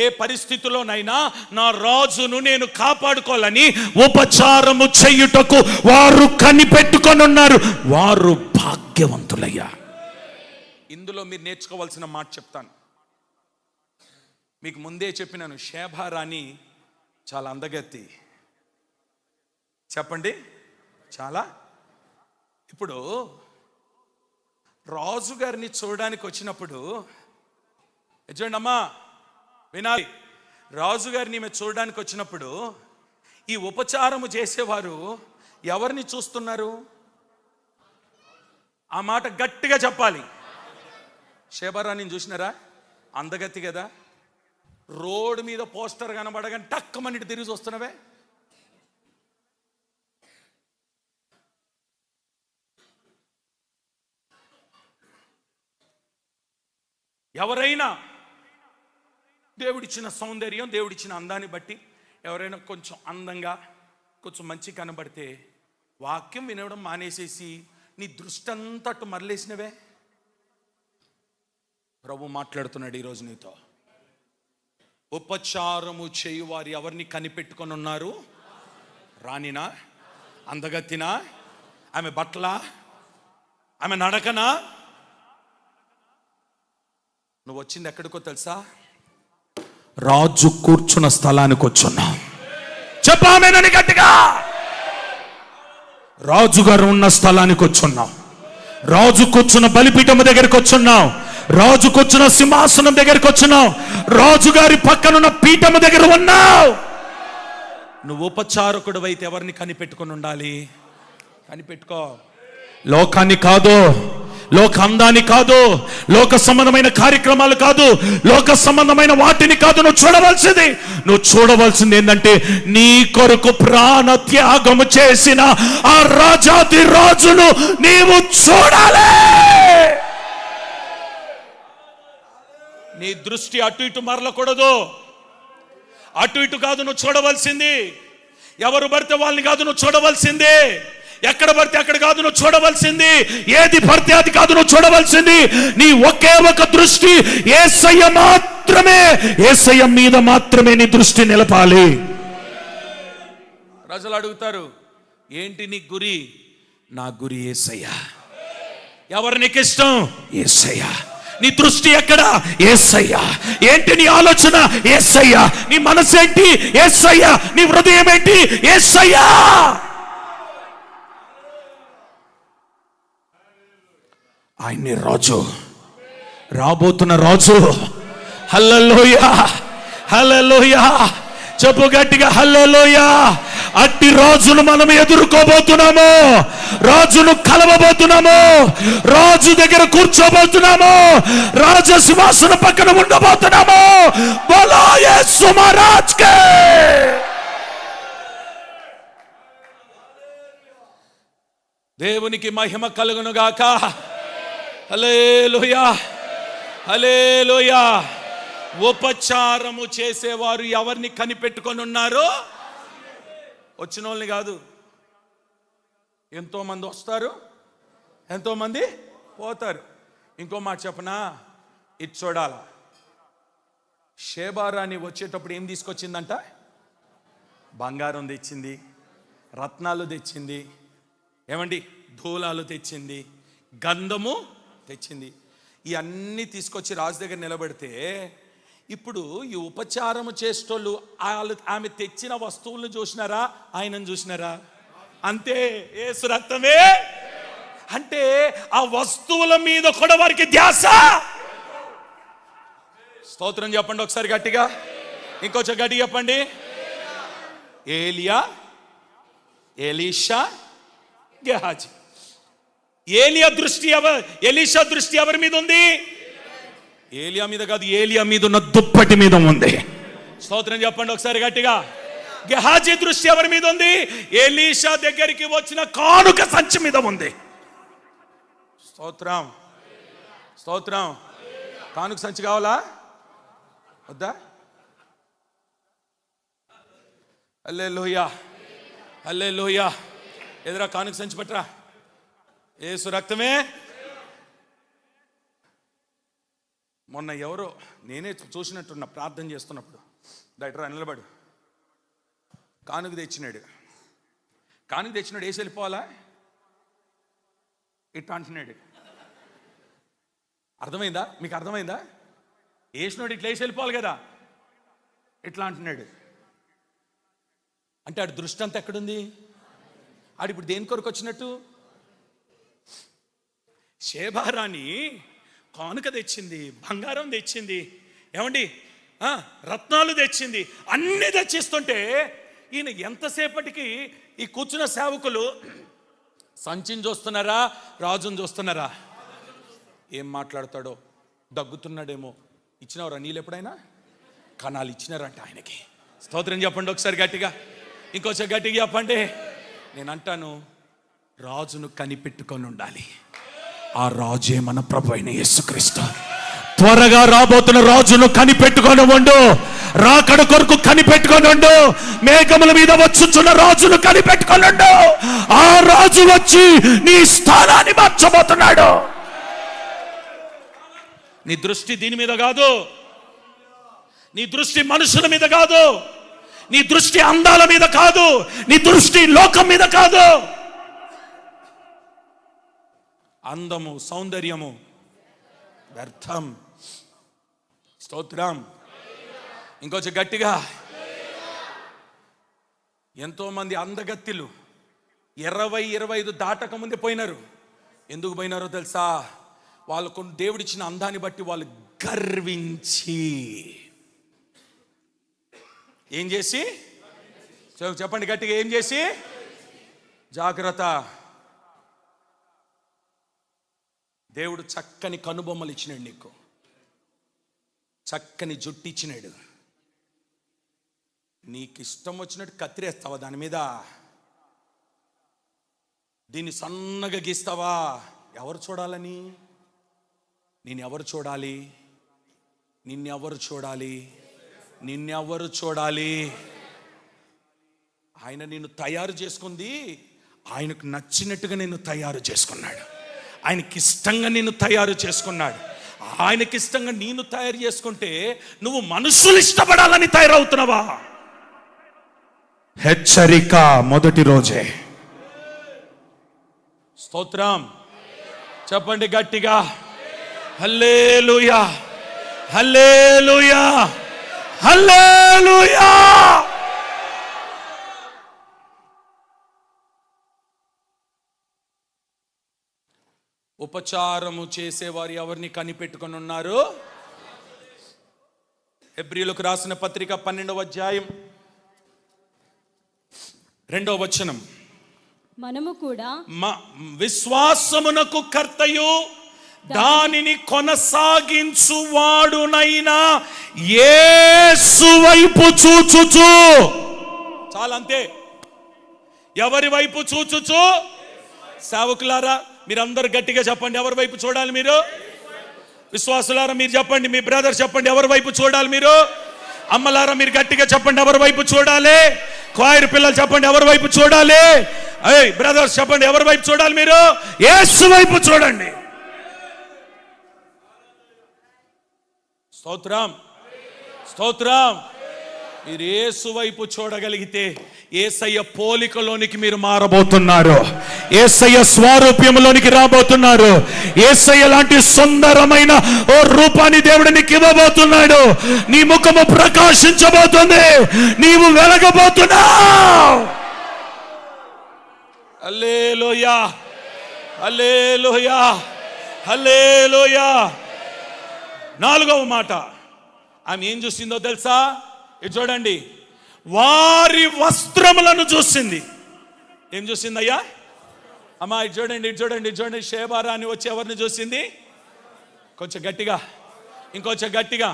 ఏ పరిస్థితిలోనైనా నా రాజును నేను కాపాడుకోవాలని ఉపచారము చేయుటకు వారు కనిపెట్టుకొని ఉన్నారు. వారు భాగ్యవంతులయ్యా. ఇందులో మీరు నేర్చుకోవాల్సిన మాట చెప్తాను. మీకు ముందే చెప్పినాను, షేబారాణి చాలా అందగత్తి. చెప్పండి, చాలా. ఇప్పుడు రాజుగారిని చూడడానికి వచ్చినప్పుడు, చూడండి అమ్మా, వినాలి, రాజుగారిని ఈమె చూడడానికి వచ్చినప్పుడు ఈ ఉపచారము చేసేవారు ఎవరిని చూస్తున్నారు? ఆ మాట గట్టిగా చెప్పాలి. షేబారాణిని చూసినారా? అందగత్తి కదా. రోడ్డు మీద పోస్టర్ కనబడగానే టక్కమని తిరిగి వస్తున్నవే. ఎవరైనా దేవుడిచ్చిన సౌందర్యం, దేవుడిచ్చిన అందాన్ని బట్టి ఎవరైనా కొంచెం అందంగా, కొంచెం మంచి కనబడితే వాక్యం వినడం మానేసేసి నీ దృష్టి అంతా అటు మరలేసినవే. ప్రభు మాట్లాడుతున్నాడు ఈరోజు నీతో. ఉపచారము చేయువారు ఎవరిని కనిపెట్టుకొని ఉన్నారు? రాణినా, అందగత్తినా, ఆమె బట్టలా, ఆమె నడకనా? నువ్వు వచ్చింది ఎక్కడికో తెలుసా? రాజు కూర్చున్న స్థలానికి వచ్చున్నావు. చెప్పామేనని గట్టిగా. రాజుగారు ఉన్న స్థలానికి వచ్చున్నావు. రాజు కూర్చున్న బలిపీఠం దగ్గరికి వచ్చున్నావు. రాజు కూర్చున్న సింహాసనం దగ్గరికి వచ్చున్నావు. రాజుగారి పక్కనున్న పీఠము దగ్గర ఉన్నావు. నువ్వు ఉపచారకుడు అయితే ఎవరిని కనిపెట్టుకుని ఉండాలి? కనిపెట్టుకో. లోకాన్ని కాదు, లోక అందాన్ని కాదు, లోక సంబంధమైన కార్యక్రమాలు కాదు, లోక సంబంధమైన వాటిని కాదు నువ్వు చూడవలసింది. నువ్వు చూడవలసింది ఏంటంటే నీ కొరకు ప్రాణ త్యాగము చేసిన ఆ రాజాది రాజును నీవు చూడాలి. నీ దృష్టి అటు ఇటు మరలకూడదు. అటు ఇటు కాదు నువ్వు చూడవలసింది. ఎవరు పడితే వాళ్ళని కాదు నువ్వు చూడవలసింది. ఎక్కడ పడితే అక్కడ కాదు నువ్వు చూడవలసింది. ఏది పడితే అది కాదు నువ్వు చూడవలసింది. నీ ఒకే ఒక దృష్టి యేసయ్య మాత్రమే. యేసయ్య మీద మాత్రమే నీ దృష్టి నిలపాలి. ప్రజలు అడుగుతారు, ఏంటి నీ గురి? నా గురి యేసయ్య. ఎవరు నీకు ఇష్టం? యేసయ్య. నీ దృష్టి ఎక్కడ? యేసయ్య. ఏంటి నీ ఆలోచన? యేసయ్య. నీ మనసు ఏంటి? యేసయ్య. నీ హృదయం ఏంటి? యేసయ్య. ఆయన్ని రాజు, రాబోతున్న రాజు. హల్లెలూయా, హల్లెలూయా. చెప్పు గట్టిగా, హల్లెలూయా. అట్టి రాజును మనం ఎదుర్కోబోతున్నాము. రాజును కలవబోతున్నాము. రాజు దగ్గర కూర్చోబోతున్నాము. రాజసింహాసన పక్కన ఉండబోతున్నాము. బోలో యేసు మహారాజ్ కే. దేవునికి మహిమ కలుగును గాక. హల్లెలూయా, హల్లెలూయా. ఉపచారము చేసేవారు ఎవరిని కనిపెట్టుకొని ఉన్నారు? వచ్చిన వాళ్ళని కాదు. ఎంతో మంది వస్తారు, ఎంతో మంది పోతారు. ఇంకో మాట చెప్పనా? ఇది చూడాల. షేబారాణి వచ్చేటప్పుడు ఏం తీసుకొచ్చిందంట? బంగారం తెచ్చింది, రత్నాలు తెచ్చింది, ఏమండి ధూలాలు తెచ్చింది, గంధము తెచ్చింది. ఇవన్నీ తీసుకొచ్చి రాజు దగ్గర నిలబెడితే ఇప్పుడు ఈ ఉపచారము చేసేటోళ్ళు ఆమె తెచ్చిన వస్తువులను చూసినారా? ఆయనను చూసినారా? అంతే. యేసు రక్తమే. అంటే ఆ వస్తువుల మీద కూడా వారికి ధ్యాస. స్తోత్రం చెప్పండి ఒకసారి గట్టిగా. ఇంకొంచెం గట్టిగా చెప్పండి. ఏలియా, ఎలీషా, గెహాజీ. ఏలియా దృష్టి ఎలీషా దృష్టి ఎవరి మీద ఉంది? ఏలియా మీద కాదు, ఏలియా మీద ఉన్న దుప్పటి మీద ఉంది. స్తోత్రం చెప్పండి ఒకసారి గట్టిగా. గెహాజీ దృష్టి ఎవరి మీద ఉంది? ఎలీషా దగ్గరికి వచ్చిన కానుక సంచి మీద ఉంది. స్తోత్రం, స్తోత్రం. కానుక సంచి కావాలా వద్దా? హల్లెలూయా, హల్లెలూయా. ఎదురా కానుక సంచి పట్టరా. యేసు రక్తమే. మొన్న ఎవరో నేనే చూసినట్టున్న ప్రార్థన చేస్తున్నప్పుడు, డాక్టర్ నిలబడు, కానుక తెచ్చినాడు. కానుక తెచ్చినాడు వేసి వెళ్ళిపోవాలా? ఇట్లా అంటున్నాడు. అర్థమైందా? మీకు అర్థమైందా? వేసినాడు ఇట్లా వేసి వెళ్ళిపోవాలి కదా. ఇట్లా అంటున్నాడు. అంటే ఆడి దృష్టి అంతా ఎక్కడుంది? ఆడు ఇప్పుడు దేని కొరకు వచ్చినట్టు? షేబారాణి కానుక తెచ్చింది, బంగారం తెచ్చింది, ఏమండి రత్నాలు తెచ్చింది, అన్నీ తెచ్చిస్తుంటే ఈయన ఎంతసేపటికి ఈ కూర్చున్న సేవకులు సంచిని చూస్తున్నారా, రాజుని చూస్తున్నారా? ఏం మాట్లాడతాడో, దగ్గుతున్నాడేమో. ఇచ్చినవరా నీళ్ళు ఎప్పుడైనా? కణాలు ఇచ్చినారంట ఆయనకి. స్తోత్రం చెప్పండి ఒకసారి గట్టిగా, ఇంకోసారి గట్టిగా చెప్పండి. నేను అంటాను, రాజును కనిపెట్టుకొని ఉండాలి. ఆ రాజే మన ప్రభు అయిన యేసుక్రీస్తు. త్వరగా రాబోతున్న రాజును కనిపెట్టుకొని ఉండు. రాకడ కొరకు కనిపెట్టుకొని ఉండు. మేఘముల మీద వచ్చుచున్న రాజును కనిపెట్టుకొని ఉండు. ఆ రాజు వచ్చి నీ స్థానాన్ని మార్చబోతున్నాడు. నీ దృష్టి దీని మీద కాదు, నీ దృష్టి మనుషుల మీద కాదు, నీ దృష్టి అందాల మీద కాదు, నీ దృష్టి లోకం మీద కాదు. అందము సౌందర్యము వ్యర్థం. స్తోత్రం. ఇంకొంచెం గట్టిగా. ఎంతో మంది అందగత్తిలు 20-25 దాటక ముందే పోయినారు. ఎందుకు పోయినారో తెలుసా? వాళ్ళకు దేవుడిచ్చిన అందాన్ని బట్టి వాళ్ళు గర్వించి. ఏం చేసి? చెప్పండి గట్టిగా, ఏం చేసి? జాగ్రత్త. దేవుడు చక్కని కనుబొమ్మలు ఇచ్చినాడు నీకు, చక్కని జుట్టు ఇచ్చినాడు. నీకు ఇష్టం వచ్చినట్టు కత్తిరేస్తావా దాని మీద? దీన్ని సన్నగా గీస్తావా? ఎవరు చూడాలని? నిన్నెవరు చూడాలి? నిన్నెవరు చూడాలి? నిన్నెవరు చూడాలి? ఆయన నిన్ను తయారు చేసుకుంది, ఆయనకు నచ్చినట్టుగా నిన్ను తయారు చేసుకున్నాడు. ఆయనకి ఇష్టంగా నిన్ను తయారు చేసుకున్నాడు. ఆయనకి ఇష్టంగా నేను తయారు చేసుకుంటే నువ్వు మనుషులు ఇష్టపడాలని తయారవుతున్నావా? హెచ్చరిక మొదటి రోజే. స్తోత్రం చెప్పండి గట్టిగా. హల్లెలూయా, హల్లెలూయా, హల్లెలూయా. ఉపచారము చేసేవారు ఎవరిని కనిపెట్టుకొని ఉన్నారు? హెబ్రీయులకు రాసిన పత్రిక 12వ అధ్యాయం 2వ వచనం. మనము కూడా విశ్వాసమునకు కర్తయు దానిని కొనసాగించువాడునైనా యేసు వైపు చూచుచు. చాలా, అంతే. ఎవరి వైపు చూచుచు? సేవకులారా మీరందరూ గట్టిగా చెప్పండి, ఎవరి వైపు చూడాలి మీరు? విశ్వాసులారా మీరు చెప్పండి, మీ బ్రదర్ చెప్పండి, ఎవరి వైపు చూడాలి మీరు? అమ్మలారా మీరు గట్టిగా చెప్పండి, ఎవరి వైపు చూడాలి? క్వైర్ పిల్లలు చెప్పండి, ఎవరి వైపు చూడాలి? బ్రదర్స్ చెప్పండి, ఎవరి వైపు చూడాలి మీరు? యేసు వైపు చూడండి. స్తోత్రం, స్తోత్రం. మీరు యేసు వైపు చూడగలిగితే యేసయ్య పోలికలోనికి మీరు మారబోతున్నారు. యేసయ్య స్వరూప్యంలోనికి రాబోతున్నారు. యేసయ్య లాంటి సుందరమైన ఓ రూపాన్ని దేవుడు నీకు ఇవ్వబోతున్నాడు. నీ ముఖము ప్రకాశించబోతుంది, నీవు వెలగబోతున్నావు. హల్లెలూయా, హల్లెలూయా, హల్లెలూయా. 4వ మాట ఆమె ఏం చూసిందో తెలుసా? ఇది చూడండి, వారి వస్త్రములను చూసింది. ఏం చూసిందయ్యా? అమ్మా ఇది చూడండి, ఇది చూడండి, ఇది చూడండి. షేబారాణి వచ్చి ఎవరిని చూసింది? కొంచెం గట్టిగా, ఇంకొంచెం గట్టిగా.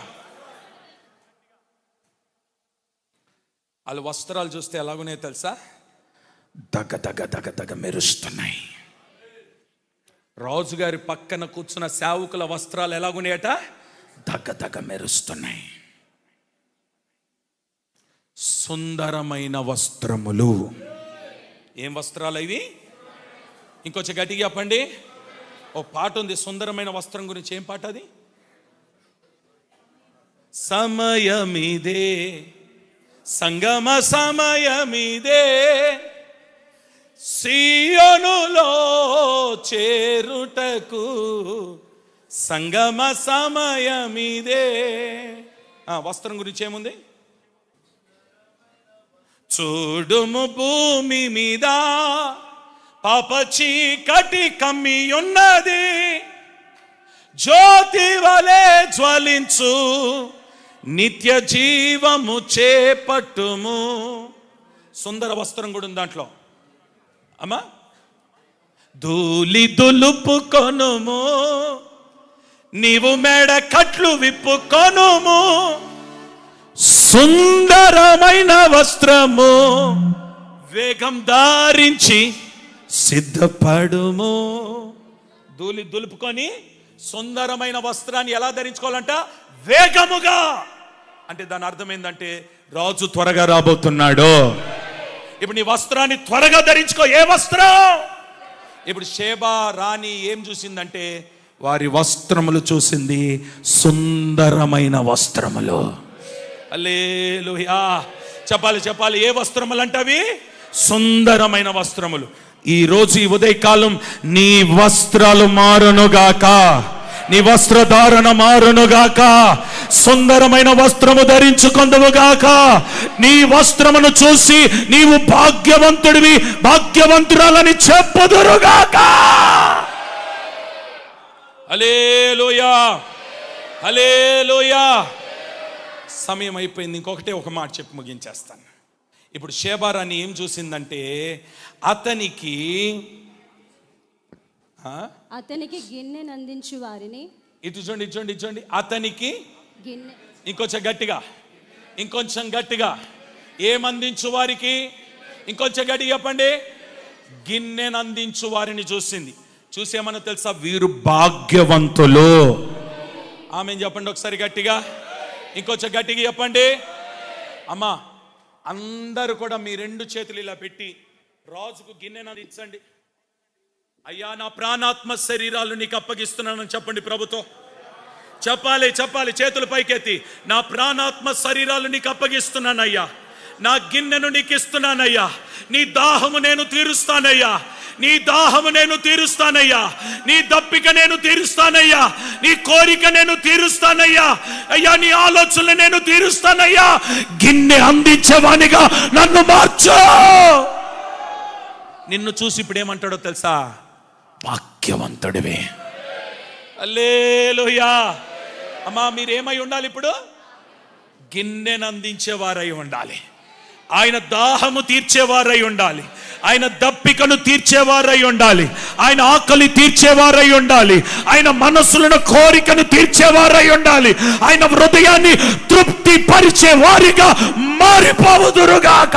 వాళ్ళు వస్త్రాలు చూస్తే ఎలాగునే తెలుసా? దగ దగ దగ దగ మెరుస్తున్నాయి. రాజుగారి పక్కన కూర్చున్న సేవకుల వస్త్రాలు ఎలాగున్నాయట? దగ దగ మెరుస్తున్నాయి. సుందరమైన వస్త్రములు. ఏం వస్త్రాలు ఇవి? ఇంకొంచెం గట్టిగా చెప్పండి. ఓ పాట ఉంది సుందరమైన వస్త్రం గురించి. ఏం పాట అది? సమయమిదే, సంగమ సమయమిదే, సియోనులో చేరుటకు సంగమ సమయమిదే. వస్త్రం గురించి ఏముంది? చూడుము భూమి మీద పాప చీకటి కమ్మి ఉన్నది, జ్యోతి వలె జ్వలించు నిత్య జీవము చేపట్టుము. సుందర వస్త్రం కూడా ఉంది దాంట్లో అమ్మా. ధూళి దులుపుకొనుము, నీవు మెడ కట్లు విప్పుకొనుము, సుందరమైన వస్త్రము వేగం ధారించి సిద్ధపడుము. ధూళి దులుపుకొని సుందరమైన వస్త్రాన్ని ఎలా ధరించుకోవాలంట? వేగముగా. అంటే దాని అర్థం ఏంటంటే రాజు త్వరగా రాబోతున్నాడు. ఇప్పుడు నీ వస్త్రాన్ని త్వరగా ధరించుకో. ఏ వస్త్రం? ఇప్పుడు షేబా రాణి ఏం చూసిందంటే వారి వస్త్రములు చూసింది, సుందరమైన వస్త్రములు. హల్లెలూయా. చెప్పాలి. ఏ వస్త్రములు అంటవి? సుందరమైన వస్త్రములు. ఈ రోజు ఈ ఉదయకాలం నీ వస్త్రాలు మారునుగాక, నీ వస్త్రధారణ మారునుగాక, సుందరమైన వస్త్రము ధరించుకొందువుగాక. నీ వస్త్రమును చూసి నీవు భాగ్యవంతుడివి, భాగ్యవంతురాలని చెప్పుదురుగాక. హల్లెలూయా, హల్లెలూయా. సమయం అయిపోయింది. ఒక మాట చెప్పి ముగించేస్తాను. ఇప్పుడు షేబారాని ఏం చూసిందంటే అతనికి గిన్నె నందించు వారిని, ఇటు చూడండి, అతనికి గిన్నె. ఇంకొంచెం గట్టిగా ఏమందించు వారికి? ఇంకొంచెం గట్టిగా చెప్పండి. గిన్నెనందించు వారిని చూసింది. చూసేమన్నా తెలుసా? వీరు భాగ్యవంతులు. ఆమె చెప్పండి ఒకసారి గట్టిగా. ఇంకొంచెం గట్టిగా చెప్పండి. అమ్మా, అందరూ కూడా మీ 2 చేతులు ఇలా పెట్టి రాజుకు గిన్నెనది ఇచ్చండి. అయ్యా, నా ప్రాణాత్మ శరీరాలు నీకు అప్పగిస్తున్నానని చెప్పండి ప్రభుతో. చెప్పాలి. చేతులు పైకెత్తి, నా ప్రాణాత్మ శరీరాలు నీకు అప్పగిస్తున్నానయ్యా, నా గిన్నెను నీకు ఇస్తున్నానయ్యా, నీ దాహము నేను తీరుస్తానయ్యా, నీ దాహము నేను తీరుస్తానయ్యా, నీ దప్పిక నేను తీరుస్తానయ్యా, నీ కోరిక నేను తీరుస్తానయ్యా, అయ్యా నీ ఆలోచనలు నేను తీరుస్తానయ్యా. గిన్నె అందించేవానిగా నన్ను మార్చు. నిన్ను చూసి ఇప్పుడు ఏమంటాడో తెలుసా? భాగ్యవంతుడివే. హల్లెలూయా. అమ్మా, మీరేమై ఉండాలి? ఇప్పుడు గిన్నెను అందించేవారై ఉండాలి, ఆయన దాహము తీర్చేవారై ఉండాలి, ఆయన దప్పికను తీర్చేవారై ఉండాలి, ఆయన ఆకలి తీర్చేవారై ఉండాలి, ఆయన మనసులను కోరికను తీర్చేవారై ఉండాలి, ఆయన హృదయాన్ని తృప్తి పరిచే వారిగా మారిపోవుదురుగాక.